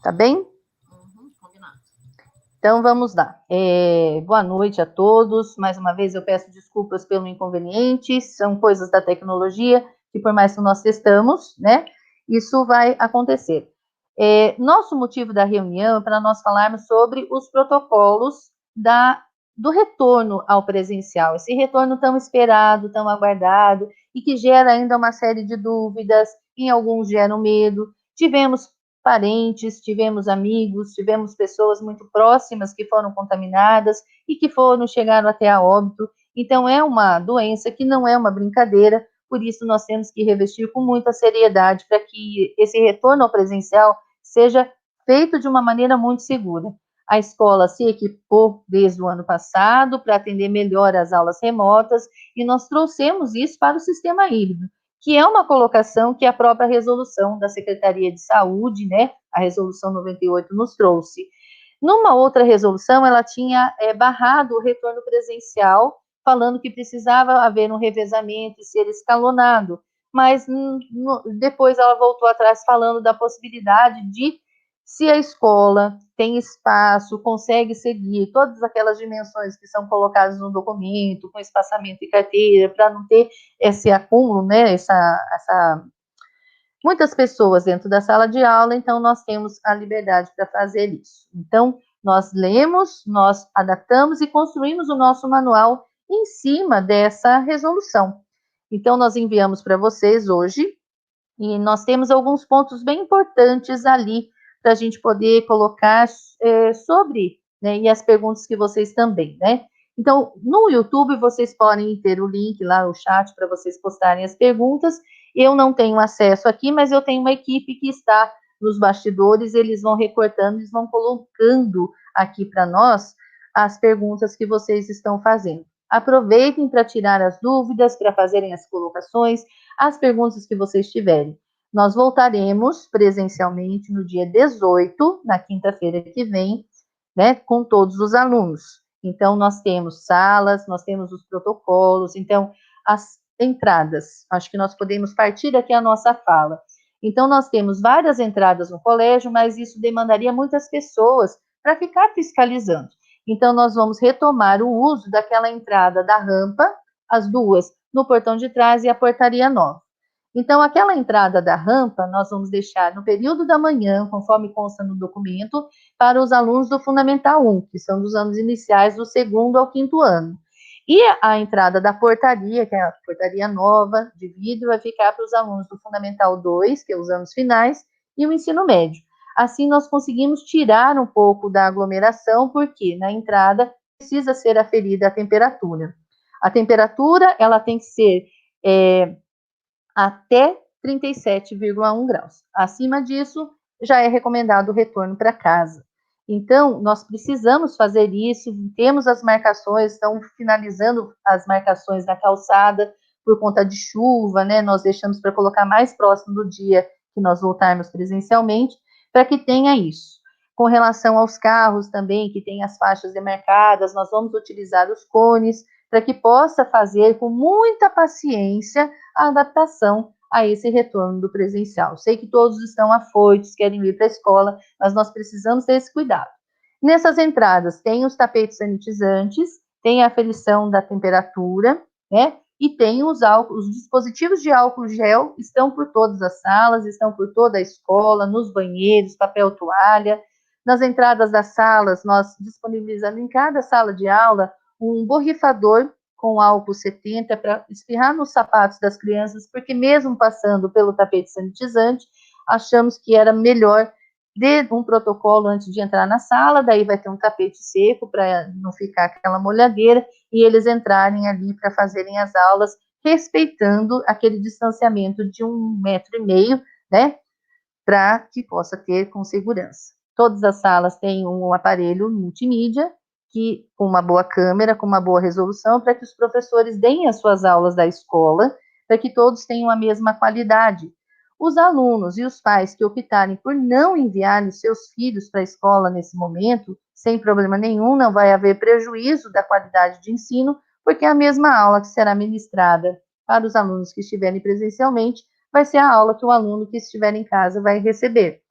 Tá bem? Combinado. Então, vamos lá. Boa noite a todos. Mais uma vez, eu peço desculpas pelo inconveniente. São coisas da tecnologia que, por mais que nós testamos, né, isso vai acontecer. Nosso motivo da reunião é para nós falarmos sobre os protocolos do retorno ao presencial. Esse retorno tão esperado, tão aguardado, e que gera ainda uma série de dúvidas, em alguns geram medo. Tivemos parentes, tivemos amigos, tivemos pessoas muito próximas que foram contaminadas e que chegaram até a óbito. Então, é uma doença que não é uma brincadeira, por isso nós temos que revestir com muita seriedade para que esse retorno ao presencial seja feito de uma maneira muito segura. A escola se equipou desde o ano passado para atender melhor as aulas remotas e nós trouxemos isso para o sistema híbrido, que é uma colocação que a própria resolução da Secretaria de Saúde, né, a resolução 98, nos trouxe. Numa outra resolução, ela tinha barrado o retorno presencial, falando que precisava haver um revezamento e ser escalonado, mas depois ela voltou atrás falando da possibilidade de, se a escola tem espaço, consegue seguir todas aquelas dimensões que são colocadas no documento, com espaçamento e carteira, para não ter esse acúmulo, né, muitas pessoas dentro da sala de aula, então nós temos a liberdade para fazer isso. Então, nós lemos, nós adaptamos e construímos o nosso manual em cima dessa resolução. Então, nós enviamos para vocês hoje, e nós temos alguns pontos bem importantes ali para a gente poder colocar sobre, né, e as perguntas que vocês também, né? Então, no YouTube, vocês podem ter o link lá, o chat, para vocês postarem as perguntas. Eu não tenho acesso aqui, mas eu tenho uma equipe que está nos bastidores, eles vão recortando, eles vão colocando aqui para nós as perguntas que vocês estão fazendo. Aproveitem para tirar as dúvidas, para fazerem as colocações, as perguntas que vocês tiverem. Nós voltaremos presencialmente no dia 18, na quinta-feira que vem, né, com todos os alunos. Então, nós temos salas, nós temos os protocolos, então, as entradas. Acho que nós podemos partir aqui a nossa fala. Então, nós temos várias entradas no colégio, mas isso demandaria muitas pessoas para ficar fiscalizando. Então, nós vamos retomar o uso daquela entrada da rampa, as duas, no portão de trás e a portaria nova. Então, aquela entrada da rampa, nós vamos deixar no período da manhã, conforme consta no documento, para os alunos do Fundamental 1, que são dos anos iniciais do 2º ao 5º ano. E a entrada da portaria, que é a portaria nova de vidro, vai ficar para os alunos do Fundamental 2, que é os anos finais, e o ensino médio. Assim, nós conseguimos tirar um pouco da aglomeração, porque na entrada precisa ser aferida a temperatura. A temperatura, ela tem que ser até 37,1 graus. Acima disso, já é recomendado o retorno para casa. Então, nós precisamos fazer isso, temos as marcações, estão finalizando as marcações da calçada por conta de chuva, né? Nós deixamos para colocar mais próximo do dia que nós voltarmos presencialmente, para que tenha isso. Com relação aos carros também, que tem as faixas demarcadas, nós vamos utilizar os cones, para que possa fazer com muita paciência a adaptação a esse retorno do presencial. Sei que todos estão afoitos, querem ir para a escola, mas nós precisamos ter esse cuidado. Nessas entradas tem os tapetes sanitizantes, tem a aferição da temperatura, né? E tem os dispositivos de álcool gel estão por todas as salas, estão por toda a escola, nos banheiros, papel toalha. Nas entradas das salas, nós disponibilizamos em cada sala de aula um borrifador com álcool 70 para espirrar nos sapatos das crianças, porque mesmo passando pelo tapete sanitizante, achamos que era melhor de um protocolo antes de entrar na sala, daí vai ter um tapete seco para não ficar aquela molhadeira, e eles entrarem ali para fazerem as aulas, respeitando aquele distanciamento de 1,5 metro, né, para que possa ter com segurança. Todas as salas têm um aparelho multimídia, que, com uma boa câmera, com uma boa resolução, para que os professores deem as suas aulas da escola, para que todos tenham a mesma qualidade. Os alunos e os pais que optarem por não enviar os seus filhos para a escola nesse momento, sem problema nenhum, não vai haver prejuízo da qualidade de ensino, porque a mesma aula que será ministrada para os alunos que estiverem presencialmente vai ser a aula que o aluno que estiver em casa vai receber.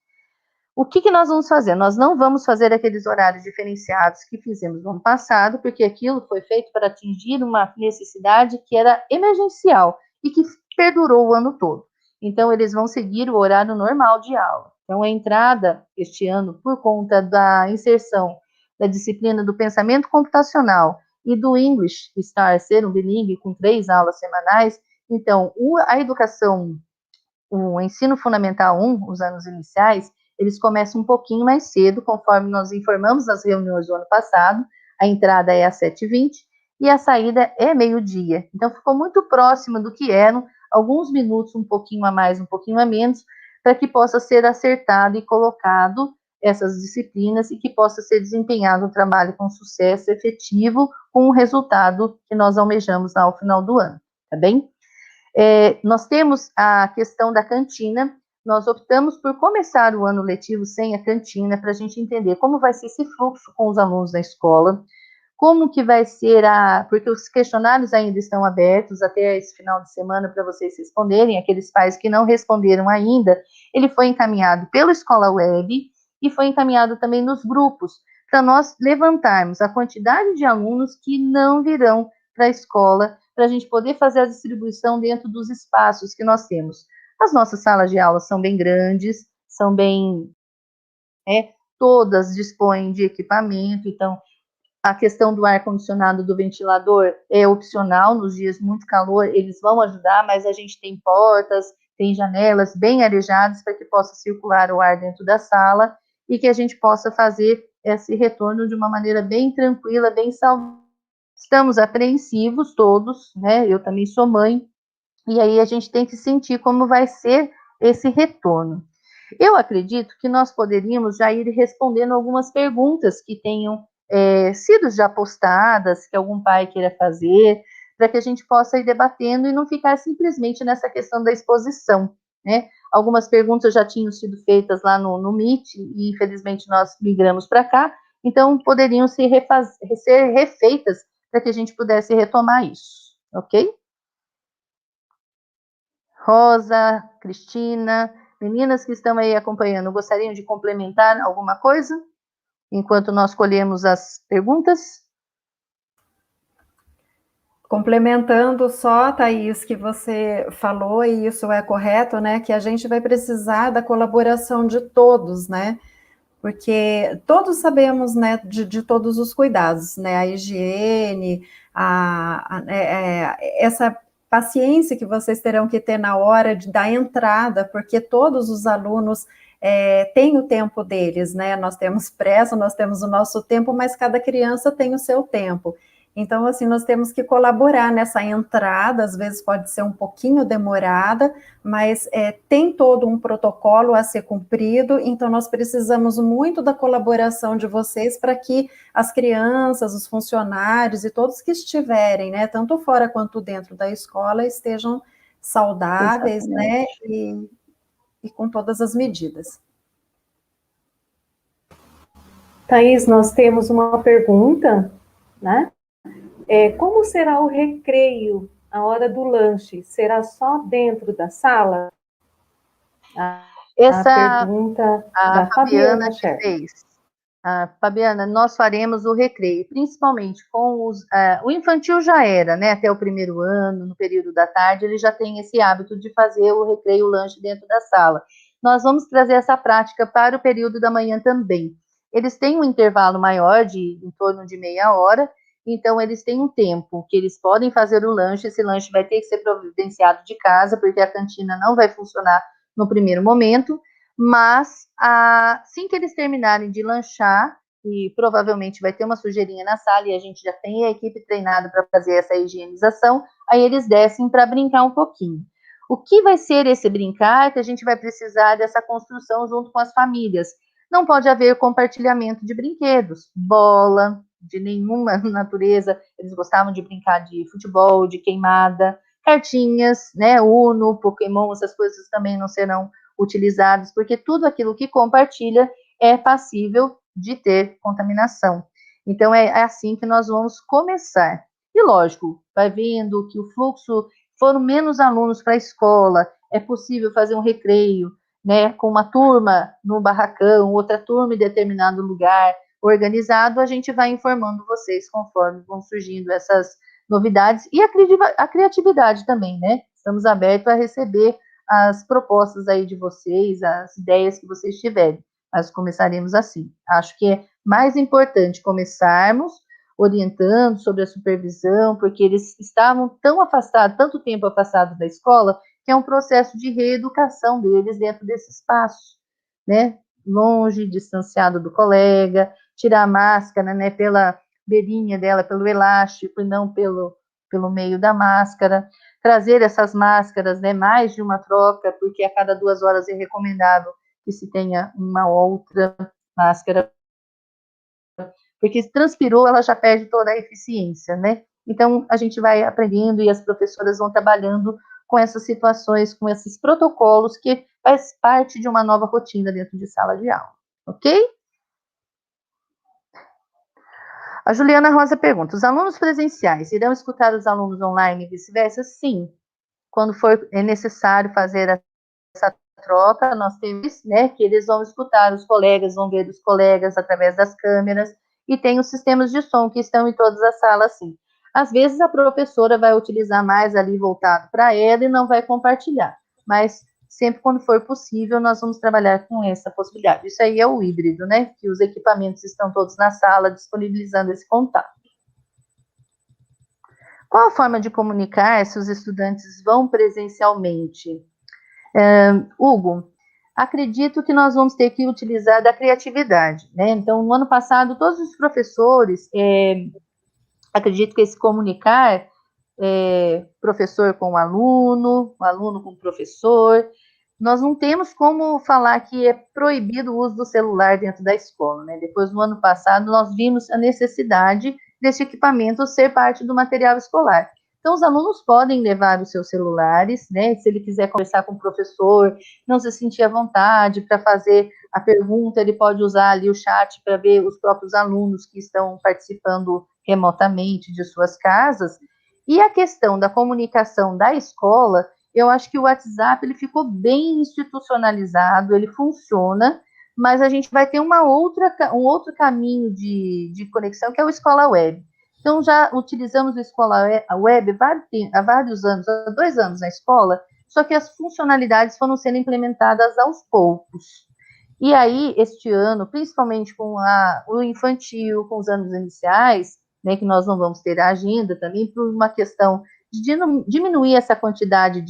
O que nós vamos fazer? Nós não vamos fazer aqueles horários diferenciados que fizemos no ano passado, porque aquilo foi feito para atingir uma necessidade que era emergencial e que perdurou o ano todo. Então, eles vão seguir o horário normal de aula. Então, a entrada este ano, por conta da inserção da disciplina do pensamento computacional e do English Star ser um bilingue com 3 aulas semanais, então, a educação, o ensino fundamental 1, os anos iniciais, eles começam um pouquinho mais cedo, conforme nós informamos nas reuniões do ano passado. A entrada é às 7h20 e a saída é meio-dia. Então, ficou muito próximo do que eram, alguns minutos, um pouquinho a mais, um pouquinho a menos, para que possa ser acertado e colocado essas disciplinas e que possa ser desempenhado um trabalho com sucesso efetivo, com o resultado que nós almejamos ao final do ano, tá bem? Nós temos a questão da cantina. Nós optamos por começar o ano letivo sem a cantina, para a gente entender como vai ser esse fluxo com os alunos na escola, como que vai ser porque os questionários ainda estão abertos até esse final de semana para vocês responderem. Aqueles pais que não responderam ainda, ele foi encaminhado pela Escola Web e foi encaminhado também nos grupos, para nós levantarmos a quantidade de alunos que não virão para a escola, para a gente poder fazer a distribuição dentro dos espaços que nós temos. As nossas salas de aula são bem grandes, são bem, todas dispõem de equipamento, então a questão do ar-condicionado, do ventilador, é opcional. Nos dias muito calor, eles vão ajudar, mas a gente tem portas, tem janelas bem arejadas para que possa circular o ar dentro da sala e que a gente possa fazer esse retorno de uma maneira bem tranquila, bem saudável. Estamos apreensivos todos, né? Eu também sou mãe, e aí a gente tem que sentir como vai ser esse retorno. Eu acredito que nós poderíamos já ir respondendo algumas perguntas que tenham sido já postadas, que algum pai queira fazer, para que a gente possa ir debatendo e não ficar simplesmente nessa questão da exposição, né? Algumas perguntas já tinham sido feitas lá no Meet e infelizmente nós migramos para cá, então poderiam ser refeitas para que a gente pudesse retomar isso, ok? Rosa, Cristina, meninas que estão aí acompanhando, gostariam de complementar alguma coisa enquanto nós colhemos as perguntas? Complementando só, Thaís, que você falou, e isso é correto, né? Que a gente vai precisar da colaboração de todos, né? Porque todos sabemos, né, de todos os cuidados, né? A higiene, essa paciência que vocês terão que ter na hora da entrada, porque todos os alunos têm o tempo deles, né? Nós temos pressa, nós temos o nosso tempo, mas cada criança tem o seu tempo. Então, assim, nós temos que colaborar nessa entrada, às vezes pode ser um pouquinho demorada, mas tem todo um protocolo a ser cumprido, então nós precisamos muito da colaboração de vocês para que as crianças, os funcionários e todos que estiverem, né, tanto fora quanto dentro da escola, estejam saudáveis, né, e com todas as medidas. Thaís, nós temos uma pergunta, né? Como será o recreio, a hora do lanche? Será só dentro da sala? A pergunta da Fabiana Scher. Fez. Fabiana, nós faremos o recreio, principalmente com o infantil já era, né? Até o primeiro ano, no período da tarde, ele já tem esse hábito de fazer o recreio, o lanche dentro da sala. Nós vamos trazer essa prática para o período da manhã também. Eles têm um intervalo maior, de em torno de meia hora, então eles têm um tempo que eles podem fazer o lanche. Esse lanche vai ter que ser providenciado de casa, porque a cantina não vai funcionar no primeiro momento, mas assim que eles terminarem de lanchar, e provavelmente vai ter uma sujeirinha na sala, e a gente já tem a equipe treinada para fazer essa higienização, aí eles descem para brincar um pouquinho. O que vai ser esse brincar? Que a gente vai precisar dessa construção junto com as famílias. Não pode haver compartilhamento de brinquedos, bola, de nenhuma natureza. Eles gostavam de brincar de futebol, de queimada, cartinhas, né, Uno, Pokémon, essas coisas também não serão utilizados, porque tudo aquilo que compartilha é passível de ter contaminação. Então, é assim que nós vamos começar. E, lógico, vai vendo que o fluxo, foram menos alunos para a escola, é possível fazer um recreio né, com uma turma no barracão, outra turma em determinado lugar organizado, a gente vai informando vocês conforme vão surgindo essas novidades e a criatividade também, né? Estamos abertos a receber as propostas aí de vocês, as ideias que vocês tiverem. Mas começaremos assim. Acho que é mais importante começarmos orientando sobre a supervisão, porque eles estavam tão afastados, tanto tempo afastados da escola, que é um processo de reeducação deles dentro desse espaço, né? Longe, distanciado do colega, tirar a máscara, né, pela beirinha dela, pelo elástico, e não pelo meio da máscara. Trazer essas máscaras, né, mais de uma troca, porque a cada 2 horas é recomendável que se tenha uma outra máscara, porque se transpirou, ela já perde toda a eficiência, né? Então, a gente vai aprendendo e as professoras vão trabalhando com essas situações, com esses protocolos que faz parte de uma nova rotina dentro de sala de aula, ok? A Juliana Rosa pergunta, os alunos presenciais irão escutar os alunos online e vice-versa? Sim, quando for necessário fazer essa troca, nós temos, né, que eles vão escutar os colegas, vão ver os colegas através das câmeras, e tem os sistemas de som que estão em todas as salas, sim. Às vezes a professora vai utilizar mais ali voltado para ela e não vai compartilhar, mas sempre quando for possível, nós vamos trabalhar com essa possibilidade. Isso aí é o híbrido, né, que os equipamentos estão todos na sala, disponibilizando esse contato. Qual a forma de comunicar se os estudantes vão presencialmente? Hugo, acredito que nós vamos ter que utilizar da criatividade, né? Então, no ano passado, todos os professores, acredito que esse comunicar, professor com aluno com o professor, nós não temos como falar que é proibido o uso do celular dentro da escola, né? Depois, no ano passado, nós vimos a necessidade desse equipamento ser parte do material escolar. Então, os alunos podem levar os seus celulares, né? Se ele quiser conversar com o professor, não se sentir à vontade para fazer a pergunta, ele pode usar ali o chat para ver os próprios alunos que estão participando remotamente de suas casas. E a questão da comunicação da escola, eu acho que o WhatsApp ele ficou bem institucionalizado, ele funciona, mas a gente vai ter um outro caminho de conexão, que é o Escola Web. Então, já utilizamos o Escola Web há vários anos, há 2 anos na escola, só que as funcionalidades foram sendo implementadas aos poucos. E aí, este ano, principalmente com o infantil, com os anos iniciais, né, que nós não vamos ter a agenda também, por uma questão de diminuir essa quantidade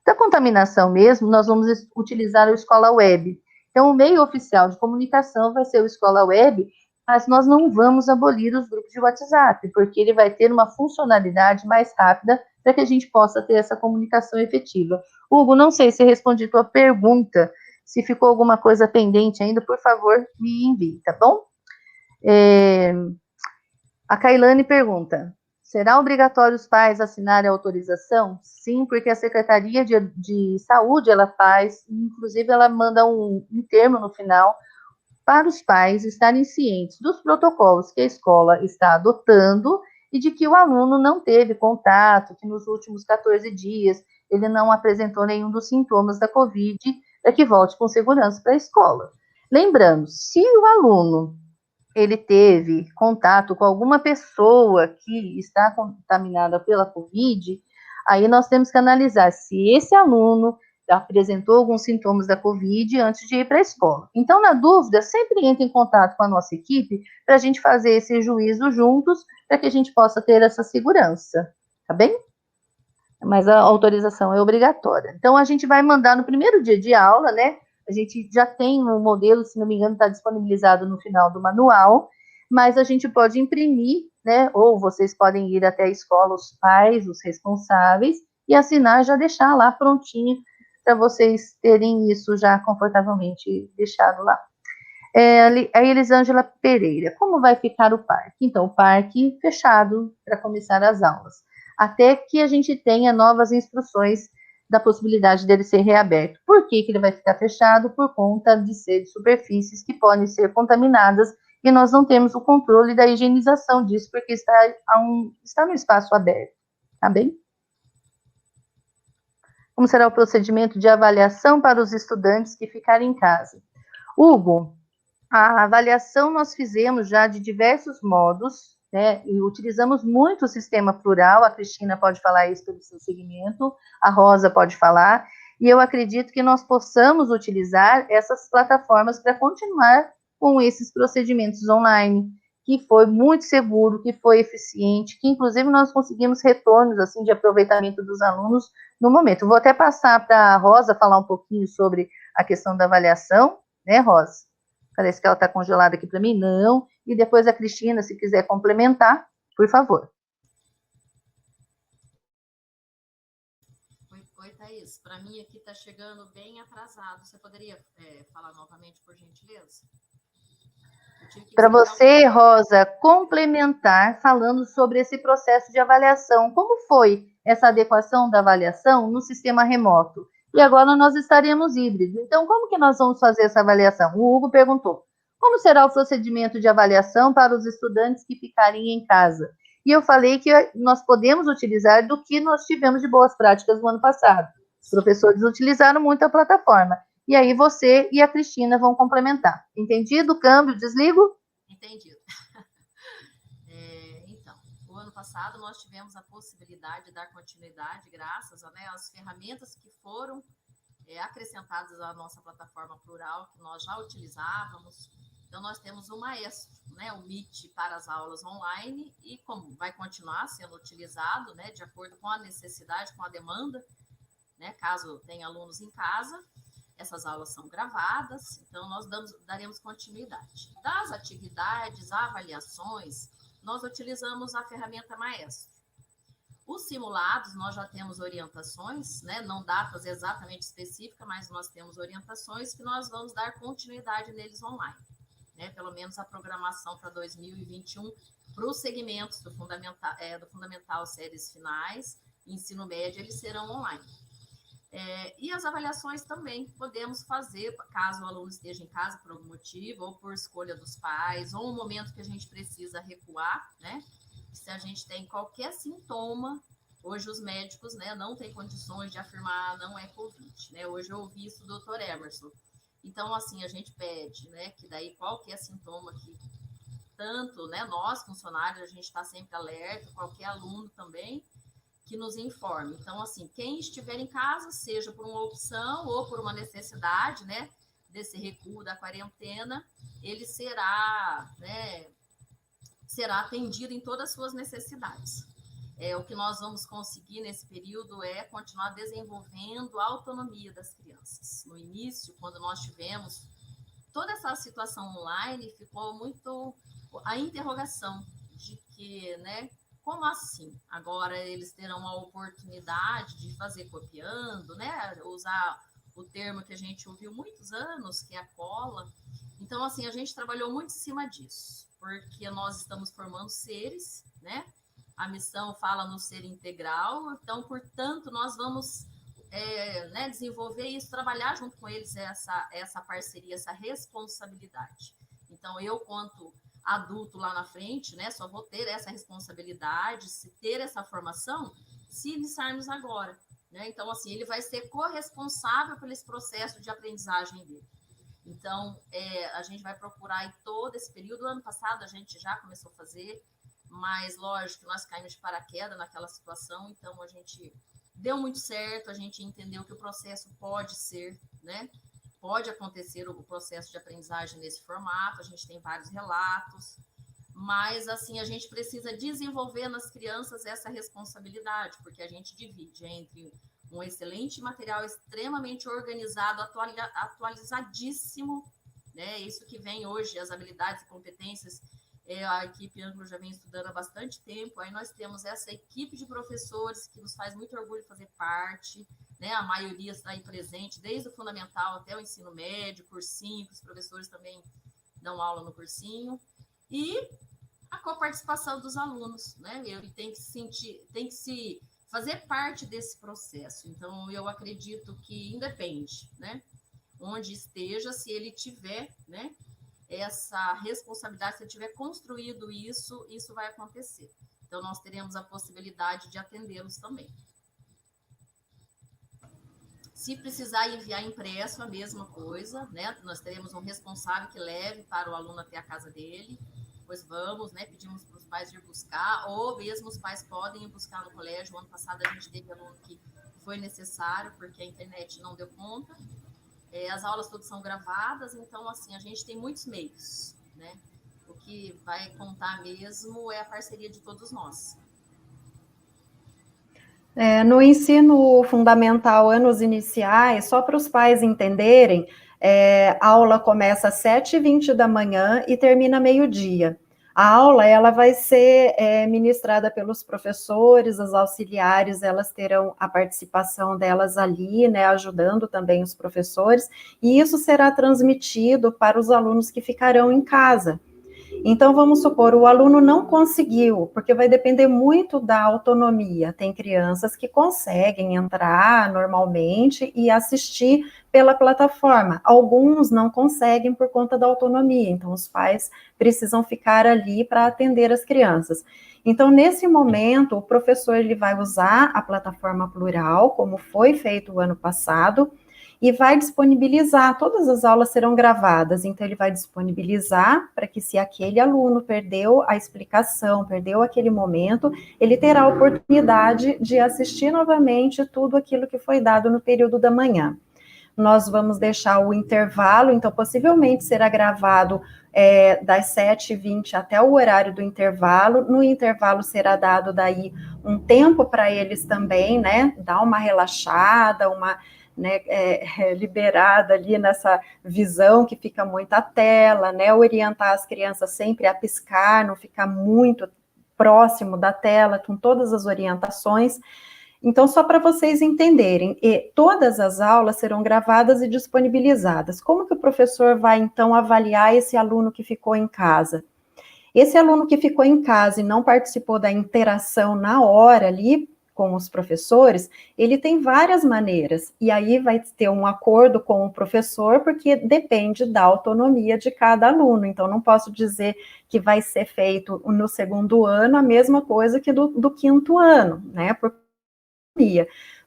da contaminação mesmo, nós vamos utilizar o Escola Web. Então, o meio oficial de comunicação vai ser o Escola Web, mas nós não vamos abolir os grupos de WhatsApp, porque ele vai ter uma funcionalidade mais rápida para que a gente possa ter essa comunicação efetiva. Hugo, não sei se respondi tua pergunta, se ficou alguma coisa pendente ainda, por favor, me envie, tá bom? A Kailane pergunta, será obrigatório os pais assinarem a autorização? Sim, porque a Secretaria de Saúde, ela faz, inclusive ela manda um termo no final, para os pais estarem cientes dos protocolos que a escola está adotando e de que o aluno não teve contato, que nos últimos 14 dias ele não apresentou nenhum dos sintomas da Covid, para que volte com segurança para a escola. Lembrando, se o aluno ele teve contato com alguma pessoa que está contaminada pela Covid, aí nós temos que analisar se esse aluno apresentou alguns sintomas da Covid antes de ir para a escola. Então, na dúvida, sempre entre em contato com a nossa equipe para a gente fazer esse juízo juntos, para que a gente possa ter essa segurança, tá bem? Mas a autorização é obrigatória. Então, a gente vai mandar no primeiro dia de aula, né? A gente já tem um modelo, se não me engano, está disponibilizado no final do manual, mas a gente pode imprimir, né? Ou vocês podem ir até a escola, os pais, os responsáveis, e assinar, já deixar lá prontinho, para vocês terem isso já confortavelmente deixado lá. A Elisângela Pereira, como vai ficar o parque? Então, o parque fechado para começar as aulas, até que a gente tenha novas instruções da possibilidade dele ser reaberto. Por que ele vai ficar fechado? Por conta de ser de superfícies que podem ser contaminadas e nós não temos o controle da higienização disso, porque está no espaço aberto, tá bem? Como será o procedimento de avaliação para os estudantes que ficarem em casa? Hugo, a avaliação nós fizemos já de diversos modos, né, e utilizamos muito o sistema plural, a Cristina pode falar isso pelo seu segmento, a Rosa pode falar, e eu acredito que nós possamos utilizar essas plataformas para continuar com esses procedimentos online, que foi muito seguro, que foi eficiente, que inclusive nós conseguimos retornos assim de aproveitamento dos alunos no momento. Vou até passar para a Rosa falar um pouquinho sobre a questão da avaliação, né, Rosa? Parece que ela está congelada aqui para mim. Não. E depois a Cristina, se quiser complementar, por favor. Oi, Thaís. Para mim aqui está chegando bem atrasado. Você poderia falar novamente, por gentileza? Para você, Rosa, complementar falando sobre esse processo de avaliação. Como foi essa adequação da avaliação no sistema remoto? E agora nós estaremos híbridos. Então, como que nós vamos fazer essa avaliação? O Hugo perguntou, como será o procedimento de avaliação para os estudantes que ficarem em casa? E eu falei que nós podemos utilizar do que nós tivemos de boas práticas no ano passado. Os professores utilizaram muito a plataforma. E aí você e a Cristina vão complementar. Entendido? Câmbio, desligo? Entendido. Então, o ano passado nós tivemos a possibilidade de dar continuidade graças às ferramentas que foram acrescentadas à nossa plataforma plural, que nós já utilizávamos. Então, nós temos o Maestro, né, o Meet para as aulas online, e como vai continuar sendo utilizado, né, de acordo com a necessidade, com a demanda, né, caso tenha alunos em casa, essas aulas são gravadas, então nós daremos continuidade. Das atividades, avaliações, nós utilizamos a ferramenta Maestro. Os simulados, nós já temos orientações, né, não datas exatamente específicas, mas nós temos orientações que nós vamos dar continuidade neles online. Né, pelo menos a programação para 2021 para os segmentos do fundamental séries finais, ensino médio, eles serão online. E as avaliações também podemos fazer, caso o aluno esteja em casa por algum motivo, ou por escolha dos pais, ou um momento que a gente precisa recuar, né? Se a gente tem qualquer sintoma, hoje os médicos, né, não têm condições de afirmar não é Covid, né? Hoje eu ouvi isso do Dr. Emerson. Então, assim, a gente pede, né, que daí qualquer sintoma que tanto, né, nós, funcionários, a gente está sempre alerta, qualquer aluno também, que nos informe. Então, assim, quem estiver em casa, seja por uma opção ou por uma necessidade, né, desse recuo da quarentena, ele será, né, será atendido em todas as suas necessidades. O que nós vamos conseguir nesse período é continuar desenvolvendo a autonomia das crianças. No início, quando nós tivemos toda essa situação online, ficou muito a interrogação de que, né, como assim? Agora eles terão a oportunidade de fazer copiando, né? Usar o termo que a gente ouviu muitos anos, que é a cola. Então, assim, a gente trabalhou muito em cima disso, porque nós estamos formando seres, né? A missão fala no ser integral, então, portanto, nós vamos né, desenvolver isso, trabalhar junto com eles essa parceria, essa responsabilidade. Então, eu, quanto adulto lá na frente, né, só vou ter essa responsabilidade, ter essa formação, se iniciarmos agora, né? Então, assim, ele vai ser corresponsável por esse processo de aprendizagem dele. Então, a gente vai procurar em todo esse período. Ano passado a gente já começou a fazer, mas lógico, nós caímos de paraquedas naquela situação, então a gente deu muito certo, a gente entendeu que o processo pode ser, né? Pode acontecer o processo de aprendizagem nesse formato, a gente tem vários relatos, mas, assim, a gente precisa desenvolver nas crianças essa responsabilidade, porque a gente divide entre um excelente material extremamente organizado, atualizadíssimo, né? Isso que vem hoje, as habilidades e competências, a equipe Ângulo já vem estudando há bastante tempo, aí nós temos essa equipe de professores que nos faz muito orgulho fazer parte, né? A maioria está aí presente, desde o fundamental até o ensino médio, cursinho, que os professores também dão aula no cursinho, e a coparticipação dos alunos, né? Ele tem que se fazer parte desse processo. Então, eu acredito que independe, né? Onde esteja, se ele tiver, né, essa responsabilidade, se ele tiver construído isso, isso vai acontecer. Então, nós teremos a possibilidade de atendê-los também. Se precisar enviar impresso, a mesma coisa, né? Nós teremos um responsável que leve para o aluno até a casa dele. Depois vamos, né? Pedimos para os pais ir buscar, ou mesmo os pais podem ir buscar no colégio. O ano passado a gente teve aluno que foi necessário, porque a internet não deu conta. As aulas todas são gravadas, então, assim, a gente tem muitos meios, né? O que vai contar mesmo é a parceria de todos nós. No ensino fundamental, anos iniciais, só para os pais entenderem, a aula começa às 7h20 da manhã e termina meio-dia. A aula, ela vai ser ministrada pelos professores, as auxiliares, elas terão a participação delas ali, né, ajudando também os professores, e isso será transmitido para os alunos que ficarão em casa. Então, vamos supor, o aluno não conseguiu, porque vai depender muito da autonomia. Tem crianças que conseguem entrar normalmente e assistir pela plataforma. Alguns não conseguem por conta da autonomia, então os pais precisam ficar ali para atender as crianças. Então, nesse momento, o professor ele vai usar a plataforma Plural, como foi feito o ano passado, e vai disponibilizar, todas as aulas serão gravadas, então ele vai disponibilizar para que se aquele aluno perdeu a explicação, perdeu aquele momento, ele terá a oportunidade de assistir novamente tudo aquilo que foi dado no período da manhã. Nós vamos deixar o intervalo, então possivelmente será gravado das 7h20 até o horário do intervalo. No intervalo será dado daí um tempo para eles também, né, dar uma relaxada, uma, né, liberada ali nessa visão que fica muita tela, né, orientar as crianças sempre a piscar, não ficar muito próximo da tela, com todas as orientações. Então, só para vocês entenderem, todas as aulas serão gravadas e disponibilizadas. Como que o professor vai, então, avaliar esse aluno que ficou em casa? Esse aluno que ficou em casa e não participou da interação na hora ali com os professores, ele tem várias maneiras, e aí vai ter um acordo com o professor, porque depende da autonomia de cada aluno. Então, não posso dizer que vai ser feito no segundo ano a mesma coisa que do quinto ano, né, por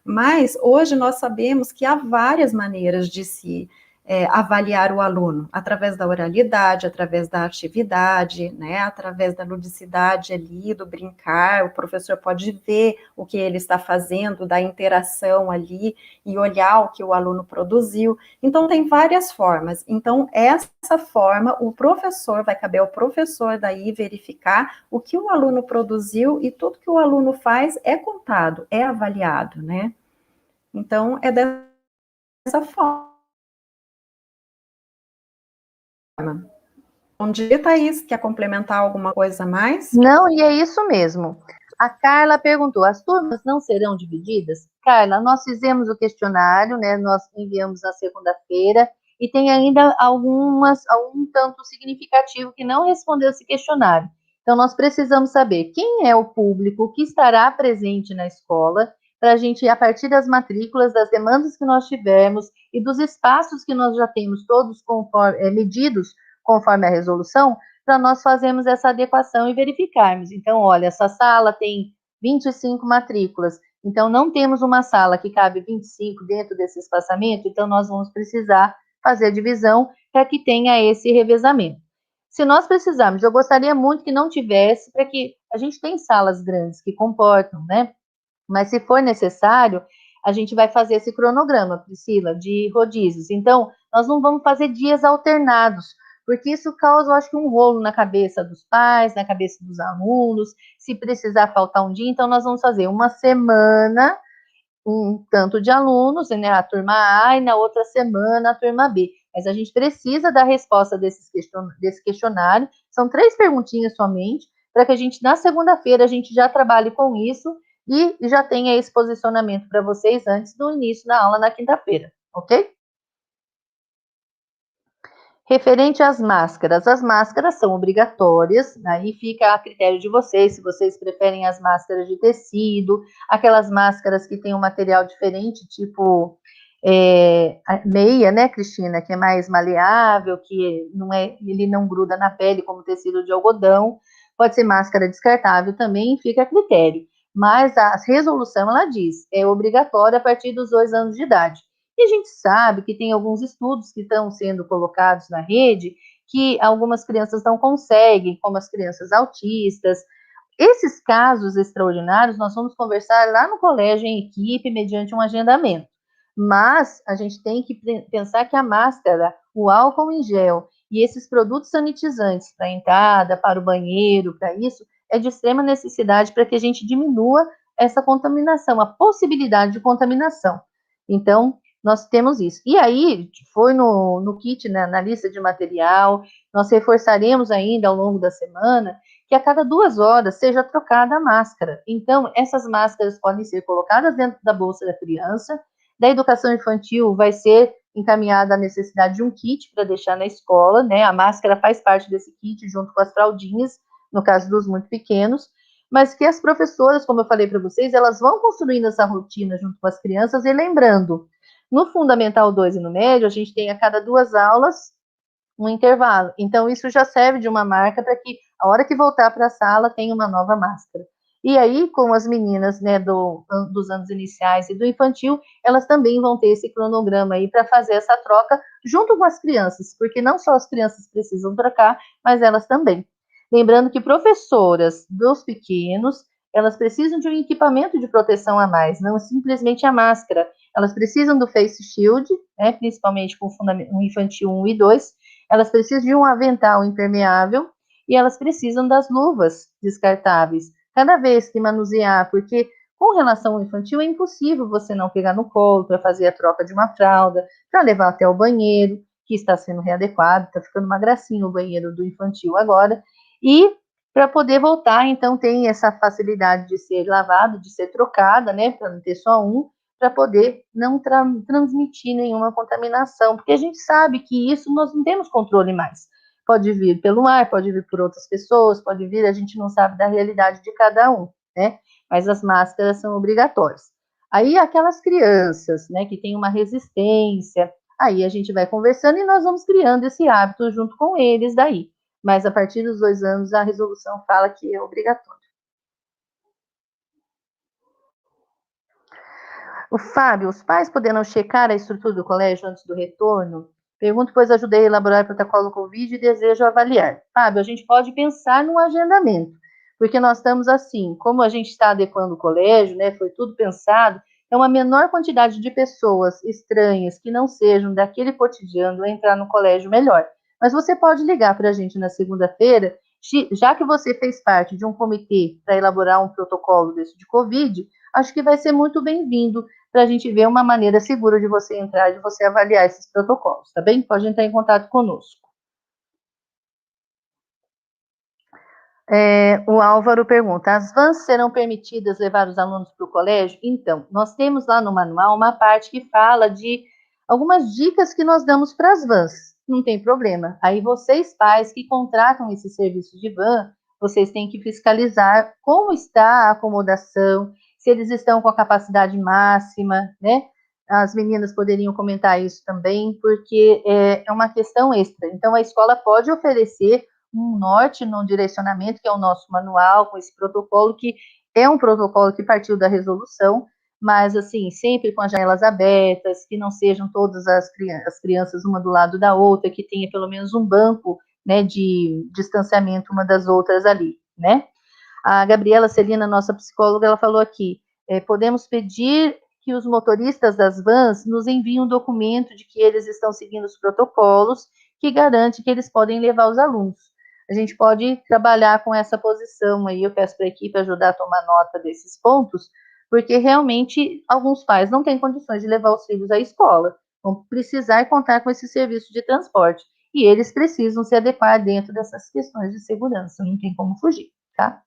mas hoje nós sabemos que há várias maneiras de se avaliar o aluno, através da oralidade, através da atividade, né, através da ludicidade ali, do brincar, o professor pode ver o que ele está fazendo, da interação ali, e olhar o que o aluno produziu. Então, tem várias formas. Então, essa forma, vai caber ao professor daí verificar o que o aluno produziu, e tudo que o aluno faz é contado, é avaliado, né? Então, é dessa forma. Bom dia, Thaís. Quer complementar alguma coisa a mais? Não, e é isso mesmo. A Carla perguntou: as turmas não serão divididas? Carla, nós fizemos o questionário, né? Nós enviamos na segunda-feira, e tem ainda algum tanto significativo que não respondeu esse questionário. Então, nós precisamos saber quem é o público que estará presente na escola, para a gente, a partir das matrículas, das demandas que nós tivermos e dos espaços que nós já temos todos medidos conforme a resolução, para nós fazermos essa adequação e verificarmos. Então, olha, essa sala tem 25 matrículas, então não temos uma sala que cabe 25 dentro desse espaçamento, então nós vamos precisar fazer a divisão para que tenha esse revezamento. Se nós precisarmos, eu gostaria muito que não tivesse, para que a gente tem salas grandes que comportam, né? Mas se for necessário, a gente vai fazer esse cronograma, Priscila, de rodízios. Então, nós não vamos fazer dias alternados, porque isso causa, eu acho que, um rolo na cabeça dos pais, na cabeça dos alunos. Se precisar faltar um dia, então nós vamos fazer uma semana um tanto de alunos, né, a turma A, e na outra semana a turma B. Mas a gente precisa da resposta desse questionário. São 3 perguntinhas somente, para que a gente, na segunda-feira, a gente já trabalhe com isso e já tenha esse posicionamento para vocês antes do início da aula na quinta-feira, ok? Referente às máscaras, as máscaras são obrigatórias, aí fica a critério de vocês, se vocês preferem as máscaras de tecido, aquelas máscaras que tem um material diferente, tipo meia, né, Cristina, que é mais maleável, que ele não gruda na pele como tecido de algodão, pode ser máscara descartável também, fica a critério. Mas a resolução, ela diz, é obrigatória a partir dos 2 anos de idade. E a gente sabe que tem alguns estudos que estão sendo colocados na rede que algumas crianças não conseguem, como as crianças autistas. Esses casos extraordinários nós vamos conversar lá no colégio em equipe, mediante um agendamento. Mas a gente tem que pensar que a máscara, o álcool em gel e esses produtos sanitizantes para a entrada, para o banheiro, para isso, é de extrema necessidade para que a gente diminua essa contaminação, a possibilidade de contaminação. Então, nós temos isso. E aí, foi no kit, né, na lista de material, nós reforçaremos ainda ao longo da semana que a cada 2 horas seja trocada a máscara. Então, essas máscaras podem ser colocadas dentro da bolsa da criança. Da educação infantil vai ser encaminhada a necessidade de um kit para deixar na escola, né? A máscara faz parte desse kit junto com as fraldinhas, no caso dos muito pequenos, mas que as professoras, como eu falei para vocês, elas vão construindo essa rotina junto com as crianças e lembrando, no Fundamental 2 e no médio, a gente tem a cada 2 aulas um intervalo. Então, isso já serve de uma marca para que, a hora que voltar para a sala, tenha uma nova máscara. E aí, com as meninas, né, dos anos iniciais e do infantil, elas também vão ter esse cronograma aí para fazer essa troca junto com as crianças, porque não só as crianças precisam trocar, mas elas também. Lembrando que professoras dos pequenos, elas precisam de um equipamento de proteção a mais, não simplesmente a máscara. Elas precisam do face shield, né, principalmente com o infantil 1 e 2, elas precisam de um avental impermeável e elas precisam das luvas descartáveis. Cada vez que manusear, porque com relação ao infantil é impossível você não pegar no colo para fazer a troca de uma fralda, para levar até o banheiro, que está sendo readequado, está ficando uma gracinha o banheiro do infantil agora, e para poder voltar, então tem essa facilidade de ser lavado, de ser trocada, né, para não ter só um, para poder não transmitir nenhuma contaminação, porque a gente sabe que isso nós não temos controle mais. Pode vir pelo ar, pode vir por outras pessoas, pode vir, a gente não sabe da realidade de cada um, né? Mas as máscaras são obrigatórias. Aí aquelas crianças, né, que têm uma resistência, aí a gente vai conversando e nós vamos criando esse hábito junto com eles daí. Mas a partir dos 2 anos a resolução fala que é obrigatório. O Fábio, os pais poderão checar a estrutura do colégio antes do retorno? Pergunto, pois ajudei a elaborar o protocolo Covid e desejo avaliar. Fábio, a gente pode pensar no agendamento, porque nós estamos assim, como a gente está adequando o colégio, né, foi tudo pensado, é uma menor quantidade de pessoas estranhas que não sejam daquele cotidiano entrar no colégio melhor. Mas você pode ligar para a gente na segunda-feira, já que você fez parte de um comitê para elaborar um protocolo desse de Covid, acho que vai ser muito bem-vindo para a gente ver uma maneira segura de você entrar e de você avaliar esses protocolos, tá bem? Pode entrar em contato conosco. O Álvaro pergunta, as vans serão permitidas levar os alunos para o colégio? Então, nós temos lá no manual uma parte que fala de algumas dicas que nós damos para as vans, não tem problema. Aí vocês, pais que contratam esse serviço de van, vocês têm que fiscalizar como está a acomodação, se eles estão com a capacidade máxima, né? As meninas poderiam comentar isso também, porque é uma questão extra. Então, a escola pode oferecer um norte no direcionamento, que é o nosso manual, com esse protocolo, que é um protocolo que partiu da resolução, mas, assim, sempre com as janelas abertas, que não sejam todas as crianças uma do lado da outra, que tenha pelo menos um banco, né, de distanciamento uma das outras ali, né? A Gabriela Celina, nossa psicóloga, ela falou aqui, podemos pedir que os motoristas das vans nos enviem um documento de que eles estão seguindo os protocolos que garante que eles podem levar os alunos. A gente pode trabalhar com essa posição aí, eu peço para a equipe ajudar a tomar nota desses pontos, porque realmente alguns pais não têm condições de levar os filhos à escola, vão precisar contar com esse serviço de transporte, e eles precisam se adequar dentro dessas questões de segurança, não tem como fugir, tá?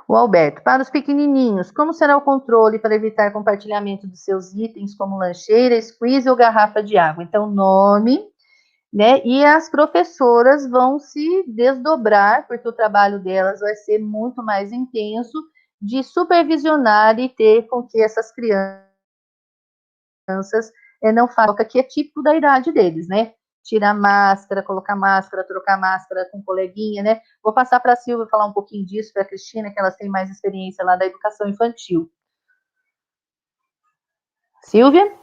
O Alberto, para os pequenininhos, como será o controle para evitar compartilhamento dos seus itens, como lancheira, squeeze ou garrafa de água? Então, nome, né? E as professoras vão se desdobrar, porque o trabalho delas vai ser muito mais intenso, de supervisionar e ter com que essas crianças não façam, que é típico da idade deles, né? Tirar máscara, colocar máscara, trocar máscara com coleguinha, né? Vou passar para a Silvia falar um pouquinho disso, para a Cristina, que elas têm mais experiência lá da educação infantil. Silvia?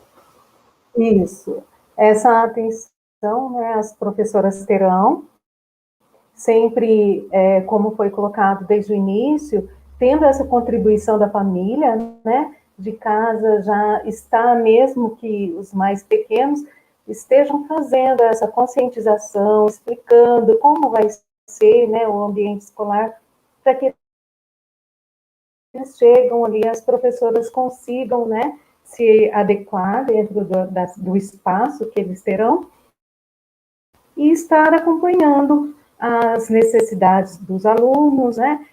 Isso. Essa atenção, né, as professoras terão, sempre, como foi colocado desde o início, tendo essa contribuição da família, né, de casa já está, mesmo que os mais pequenos estejam fazendo essa conscientização, explicando como vai ser, né, o ambiente escolar, para que eles chegam ali, as professoras consigam, né, se adequar dentro do espaço que eles terão e estar acompanhando as necessidades dos alunos, né,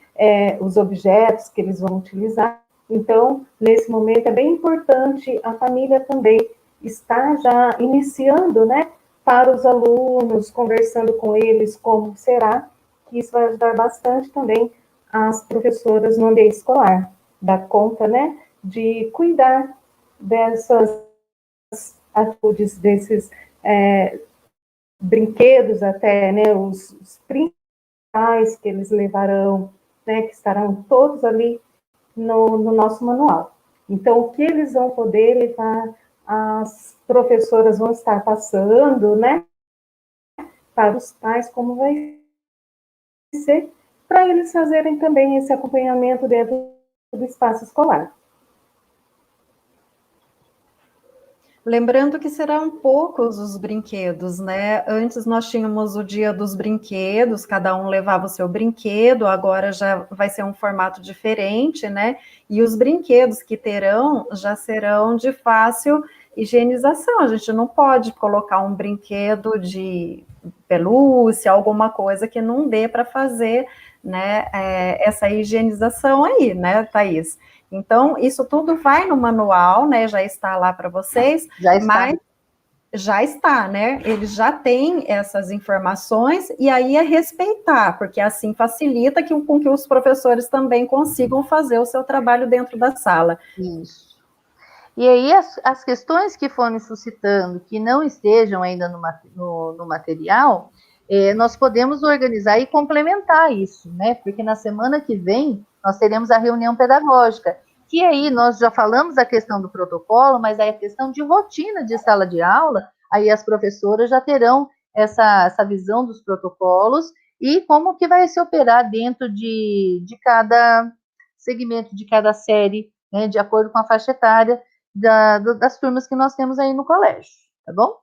os objetos que eles vão utilizar. Então, nesse momento, é bem importante a família também estar já iniciando, né, para os alunos, conversando com eles como será, que isso vai ajudar bastante também as professoras no ambiente escolar, dar conta, né, de cuidar dessas atitudes, desses brinquedos até, né, os principais que eles levarão, né, que estarão todos ali no nosso manual. Então, o que eles vão poder levar, as professoras vão estar passando, né, para os pais, como vai ser, para eles fazerem também esse acompanhamento dentro do espaço escolar. Lembrando que serão poucos os brinquedos, né? Antes nós tínhamos o dia dos brinquedos, cada um levava o seu brinquedo, agora já vai ser um formato diferente, né? E os brinquedos que terão já serão de fácil higienização. A gente não pode colocar um brinquedo de pelúcia, alguma coisa que não dê para fazer, né, essa higienização aí, né, Thaís? Então, isso tudo vai no manual, né? Já está lá para vocês, Já está. mas já está, né? Eles já têm essas informações e aí é respeitar, porque assim facilita com que os professores também consigam fazer o seu trabalho dentro da sala. Isso. E aí as questões que foram suscitando, que não estejam ainda no material, nós podemos organizar e complementar isso, né? Porque na semana que vem nós teremos a reunião pedagógica, que aí nós já falamos da questão do protocolo, mas aí a questão de rotina de sala de aula, aí as professoras já terão essa visão dos protocolos e como que vai se operar dentro de cada segmento, de cada série, né, de acordo com a faixa etária das turmas que nós temos aí no colégio, tá bom?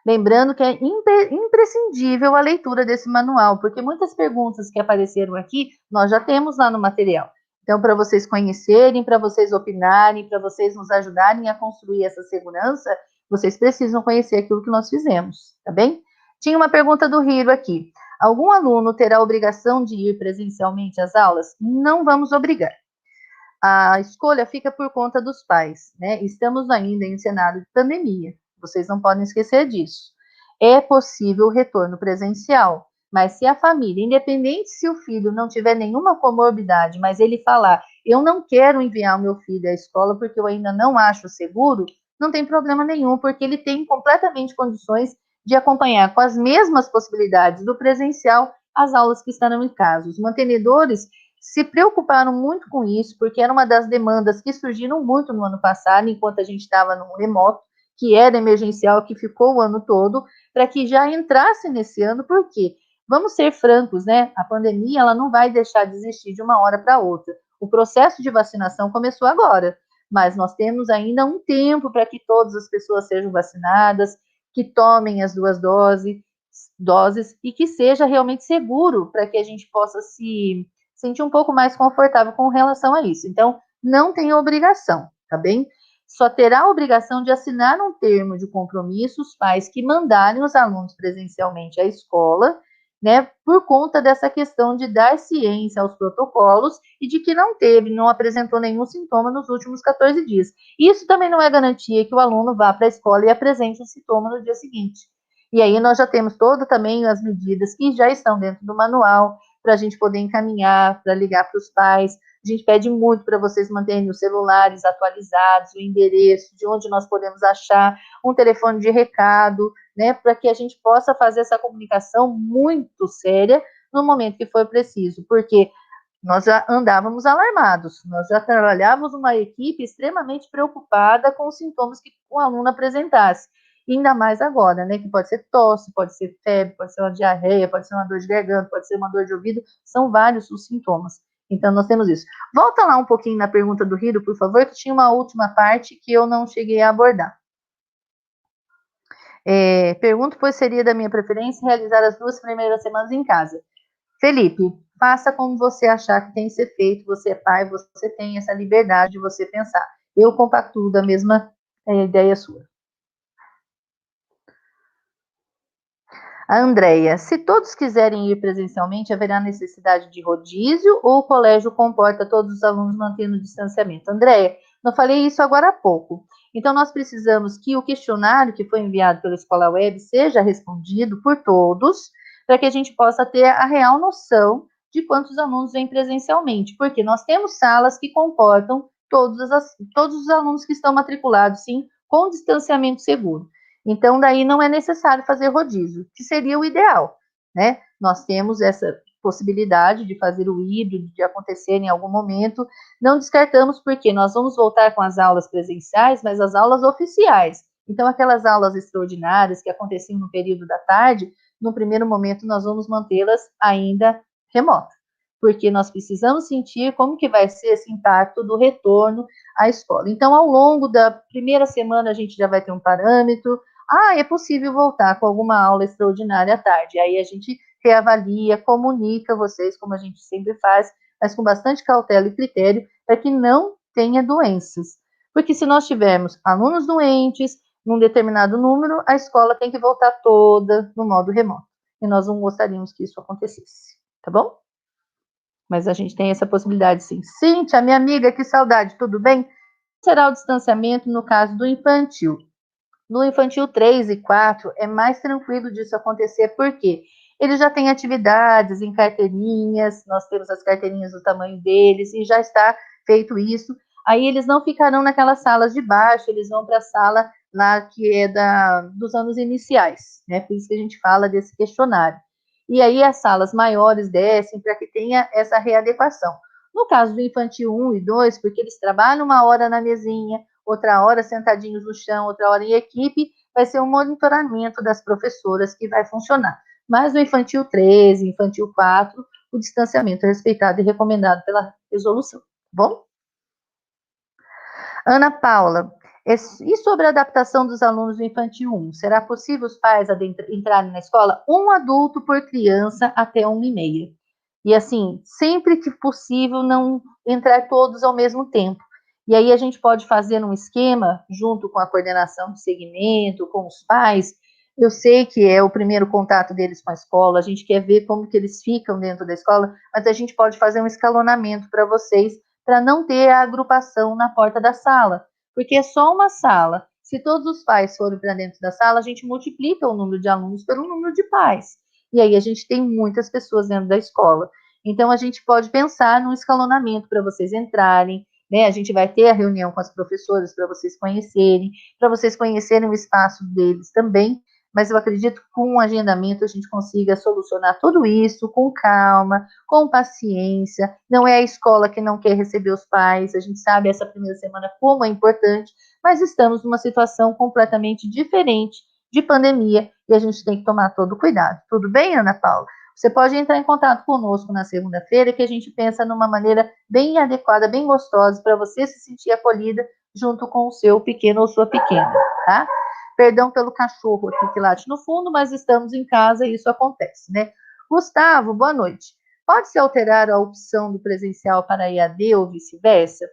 Lembrando que é imprescindível a leitura desse manual, porque muitas perguntas que apareceram aqui, nós já temos lá no material. Então, para vocês conhecerem, para vocês opinarem, para vocês nos ajudarem a construir essa segurança, vocês precisam conhecer aquilo que nós fizemos, tá bem? Tinha uma pergunta do Hiro aqui. Algum aluno terá a obrigação de ir presencialmente às aulas? Não vamos obrigar. A escolha fica por conta dos pais, né? Estamos ainda em cenário de pandemia, vocês não podem esquecer disso. É possível o retorno presencial, mas se a família, independente se o filho não tiver nenhuma comorbidade, mas ele falar, eu não quero enviar o meu filho à escola porque eu ainda não acho seguro, não tem problema nenhum, porque ele tem completamente condições de acompanhar com as mesmas possibilidades do presencial as aulas que estarão em casa. Os mantenedores se preocuparam muito com isso, porque era uma das demandas que surgiram muito no ano passado, enquanto a gente estava no remoto, que era emergencial, que ficou o ano todo, para que já entrasse nesse ano, porque, vamos ser francos, né? A pandemia ela não vai deixar de existir de uma hora para outra. O processo de vacinação começou agora, mas nós temos ainda um tempo para que todas as pessoas sejam vacinadas, que tomem as 2 doses e que seja realmente seguro para que a gente possa se sentir um pouco mais confortável com relação a isso. Então, não tem obrigação, tá bem? Só terá a obrigação de assinar um termo de compromisso os pais que mandarem os alunos presencialmente à escola, né, por conta dessa questão de dar ciência aos protocolos e de que não apresentou nenhum sintoma nos últimos 14 dias. Isso também não é garantia que o aluno vá para a escola e apresente o sintoma no dia seguinte. E aí nós já temos todo também as medidas que já estão dentro do manual, para a gente poder encaminhar, para ligar para os pais. A gente pede muito para vocês manterem os celulares atualizados, o endereço, de onde nós podemos achar, um telefone de recado, né, para que a gente possa fazer essa comunicação muito séria no momento que for preciso, porque nós já andávamos alarmados, nós já trabalhávamos uma equipe extremamente preocupada com os sintomas que o aluno apresentasse. E ainda mais agora, né, que pode ser tosse, pode ser febre, pode ser uma diarreia, pode ser uma dor de garganta, pode ser uma dor de ouvido, são vários os sintomas. Então, nós temos isso. Volta lá um pouquinho na pergunta do Hiro, por favor, que tinha uma última parte que eu não cheguei a abordar. Pergunto, pois seria da minha preferência realizar as 2 primeiras semanas em casa. Felipe, faça como você achar que tem que ser feito, você é pai, você tem essa liberdade de você pensar. Eu compactuo da mesma ideia sua. A Andrea, se todos quiserem ir presencialmente, haverá necessidade de rodízio ou o colégio comporta todos os alunos mantendo o distanciamento? Andrea, eu falei isso agora há pouco. Então, nós precisamos que o questionário que foi enviado pela Escola Web seja respondido por todos, para que a gente possa ter a real noção de quantos alunos vêm presencialmente, porque nós temos salas que comportam todos os alunos que estão matriculados, sim, com distanciamento seguro. Então, daí não é necessário fazer rodízio, que seria o ideal, né? Nós temos essa possibilidade de fazer o híbrido, de acontecer em algum momento. Não descartamos porque nós vamos voltar com as aulas presenciais, mas as aulas oficiais. Então, aquelas aulas extraordinárias que aconteciam no período da tarde, no primeiro momento nós vamos mantê-las ainda remotas, porque nós precisamos sentir como que vai ser esse impacto do retorno à escola. Então, ao longo da primeira semana, a gente já vai ter um parâmetro. É possível voltar com alguma aula extraordinária à tarde. Aí a gente reavalia, comunica vocês, como a gente sempre faz, mas com bastante cautela e critério, para que não tenha doenças. Porque se nós tivermos alunos doentes, num determinado número, a escola tem que voltar toda no modo remoto. E nós não gostaríamos que isso acontecesse, tá bom? Mas a gente tem essa possibilidade, sim. Cíntia, minha amiga, que saudade, tudo bem? Será o distanciamento no caso do infantil? No infantil 3 e 4 é mais tranquilo disso acontecer, porque eles já têm atividades em carteirinhas, nós temos as carteirinhas do tamanho deles, e já está feito isso. Aí eles não ficarão naquelas salas de baixo, eles vão para a sala lá que é dos anos iniciais, né? Por isso que a gente fala desse questionário. E aí as salas maiores descem para que tenha essa readequação. No caso do infantil 1 e 2, porque eles trabalham uma hora na mesinha, outra hora sentadinhos no chão, outra hora em equipe, vai ser um monitoramento das professoras que vai funcionar. Mas no infantil 13, infantil 4, o distanciamento é respeitado e recomendado pela resolução, tá bom? Ana Paula, e sobre a adaptação dos alunos do infantil 1? Será possível os pais entrarem na escola? Um adulto por criança até 1h30. E assim, sempre que possível, não entrar todos ao mesmo tempo. E aí a gente pode fazer um esquema, junto com a coordenação de segmento, com os pais. Eu sei que é o primeiro contato deles com a escola, a gente quer ver como que eles ficam dentro da escola, mas a gente pode fazer um escalonamento para vocês, para não ter a agrupação na porta da sala, porque é só uma sala. Se todos os pais forem para dentro da sala, a gente multiplica o número de alunos pelo número de pais. E aí a gente tem muitas pessoas dentro da escola. Então, a gente pode pensar num escalonamento para vocês entrarem, né? A gente vai ter a reunião com as professoras para vocês conhecerem o espaço deles também, mas eu acredito que com um agendamento a gente consiga solucionar tudo isso com calma, com paciência. Não é a escola que não quer receber os pais, a gente sabe essa primeira semana como é importante, mas estamos numa situação completamente diferente de pandemia e a gente tem que tomar todo o cuidado. Tudo bem, Ana Paula? Você pode entrar em contato conosco na segunda-feira, que a gente pensa numa maneira bem adequada, bem gostosa, para você se sentir acolhida junto com o seu pequeno ou sua pequena, tá? Perdão pelo cachorro aqui que late no fundo, mas estamos em casa e isso acontece, né? Gustavo, boa noite. Pode-se alterar a opção do presencial para EAD ou vice-versa?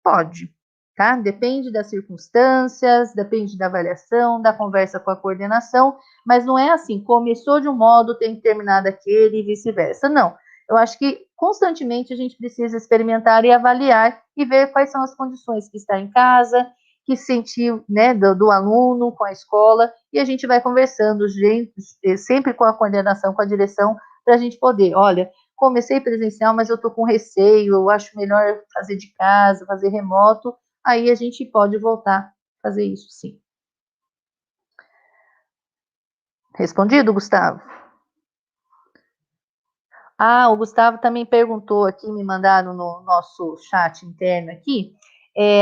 Pode, tá? Depende das circunstâncias, depende da avaliação, da conversa com a coordenação, mas não é assim, começou de um modo, tem que terminar daquele e vice-versa. Não. Eu acho que constantemente a gente precisa experimentar e avaliar e ver quais são as condições que está em casa, que sentiu, né, do aluno com a escola, e a gente vai conversando, gente, sempre com a coordenação, com a direção, para a gente poder, olha, comecei presencial, mas eu estou com receio, eu acho melhor fazer de casa, fazer remoto, aí a gente pode voltar a fazer isso, sim. Respondido, Gustavo? Ah, o Gustavo também perguntou aqui, me mandaram no nosso chat interno aqui,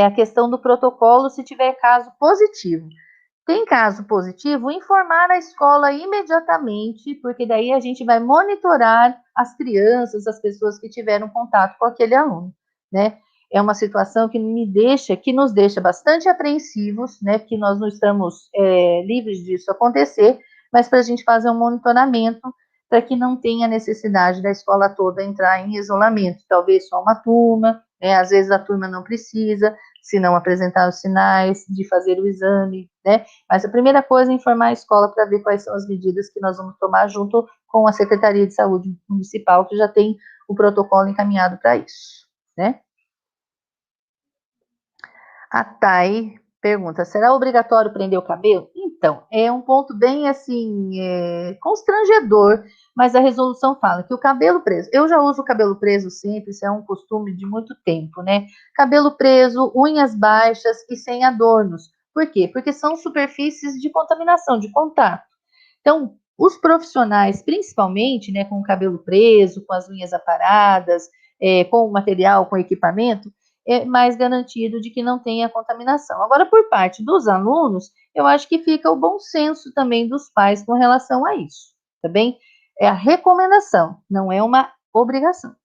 a questão do protocolo se tiver caso positivo. Tem caso positivo, informar a escola imediatamente, porque daí a gente vai monitorar as crianças, as pessoas que tiveram contato com aquele aluno, né? É uma situação que nos deixa bastante apreensivos, né? Que nós não estamos livres disso acontecer, mas para a gente fazer um monitoramento para que não tenha necessidade da escola toda entrar em isolamento, talvez só uma turma, né? Às vezes a turma não precisa, se não apresentar os sinais, de fazer o exame, né? Mas a primeira coisa é informar a escola para ver quais são as medidas que nós vamos tomar junto com a Secretaria de Saúde Municipal, que já tem o protocolo encaminhado para isso, né? A Thay pergunta, será obrigatório prender o cabelo? Então, é um ponto bem, assim, constrangedor, mas a resolução fala que o cabelo preso, eu já uso o cabelo preso sempre, isso é um costume de muito tempo, né? Cabelo preso, unhas baixas e sem adornos. Por quê? Porque são superfícies de contaminação, de contato. Então, os profissionais, principalmente, né, com o cabelo preso, com as unhas aparadas, com o material, com o equipamento, é mais garantido de que não tenha contaminação. Agora, por parte dos alunos, eu acho que fica o bom senso também dos pais com relação a isso, tá bem? É a recomendação, não é uma obrigação.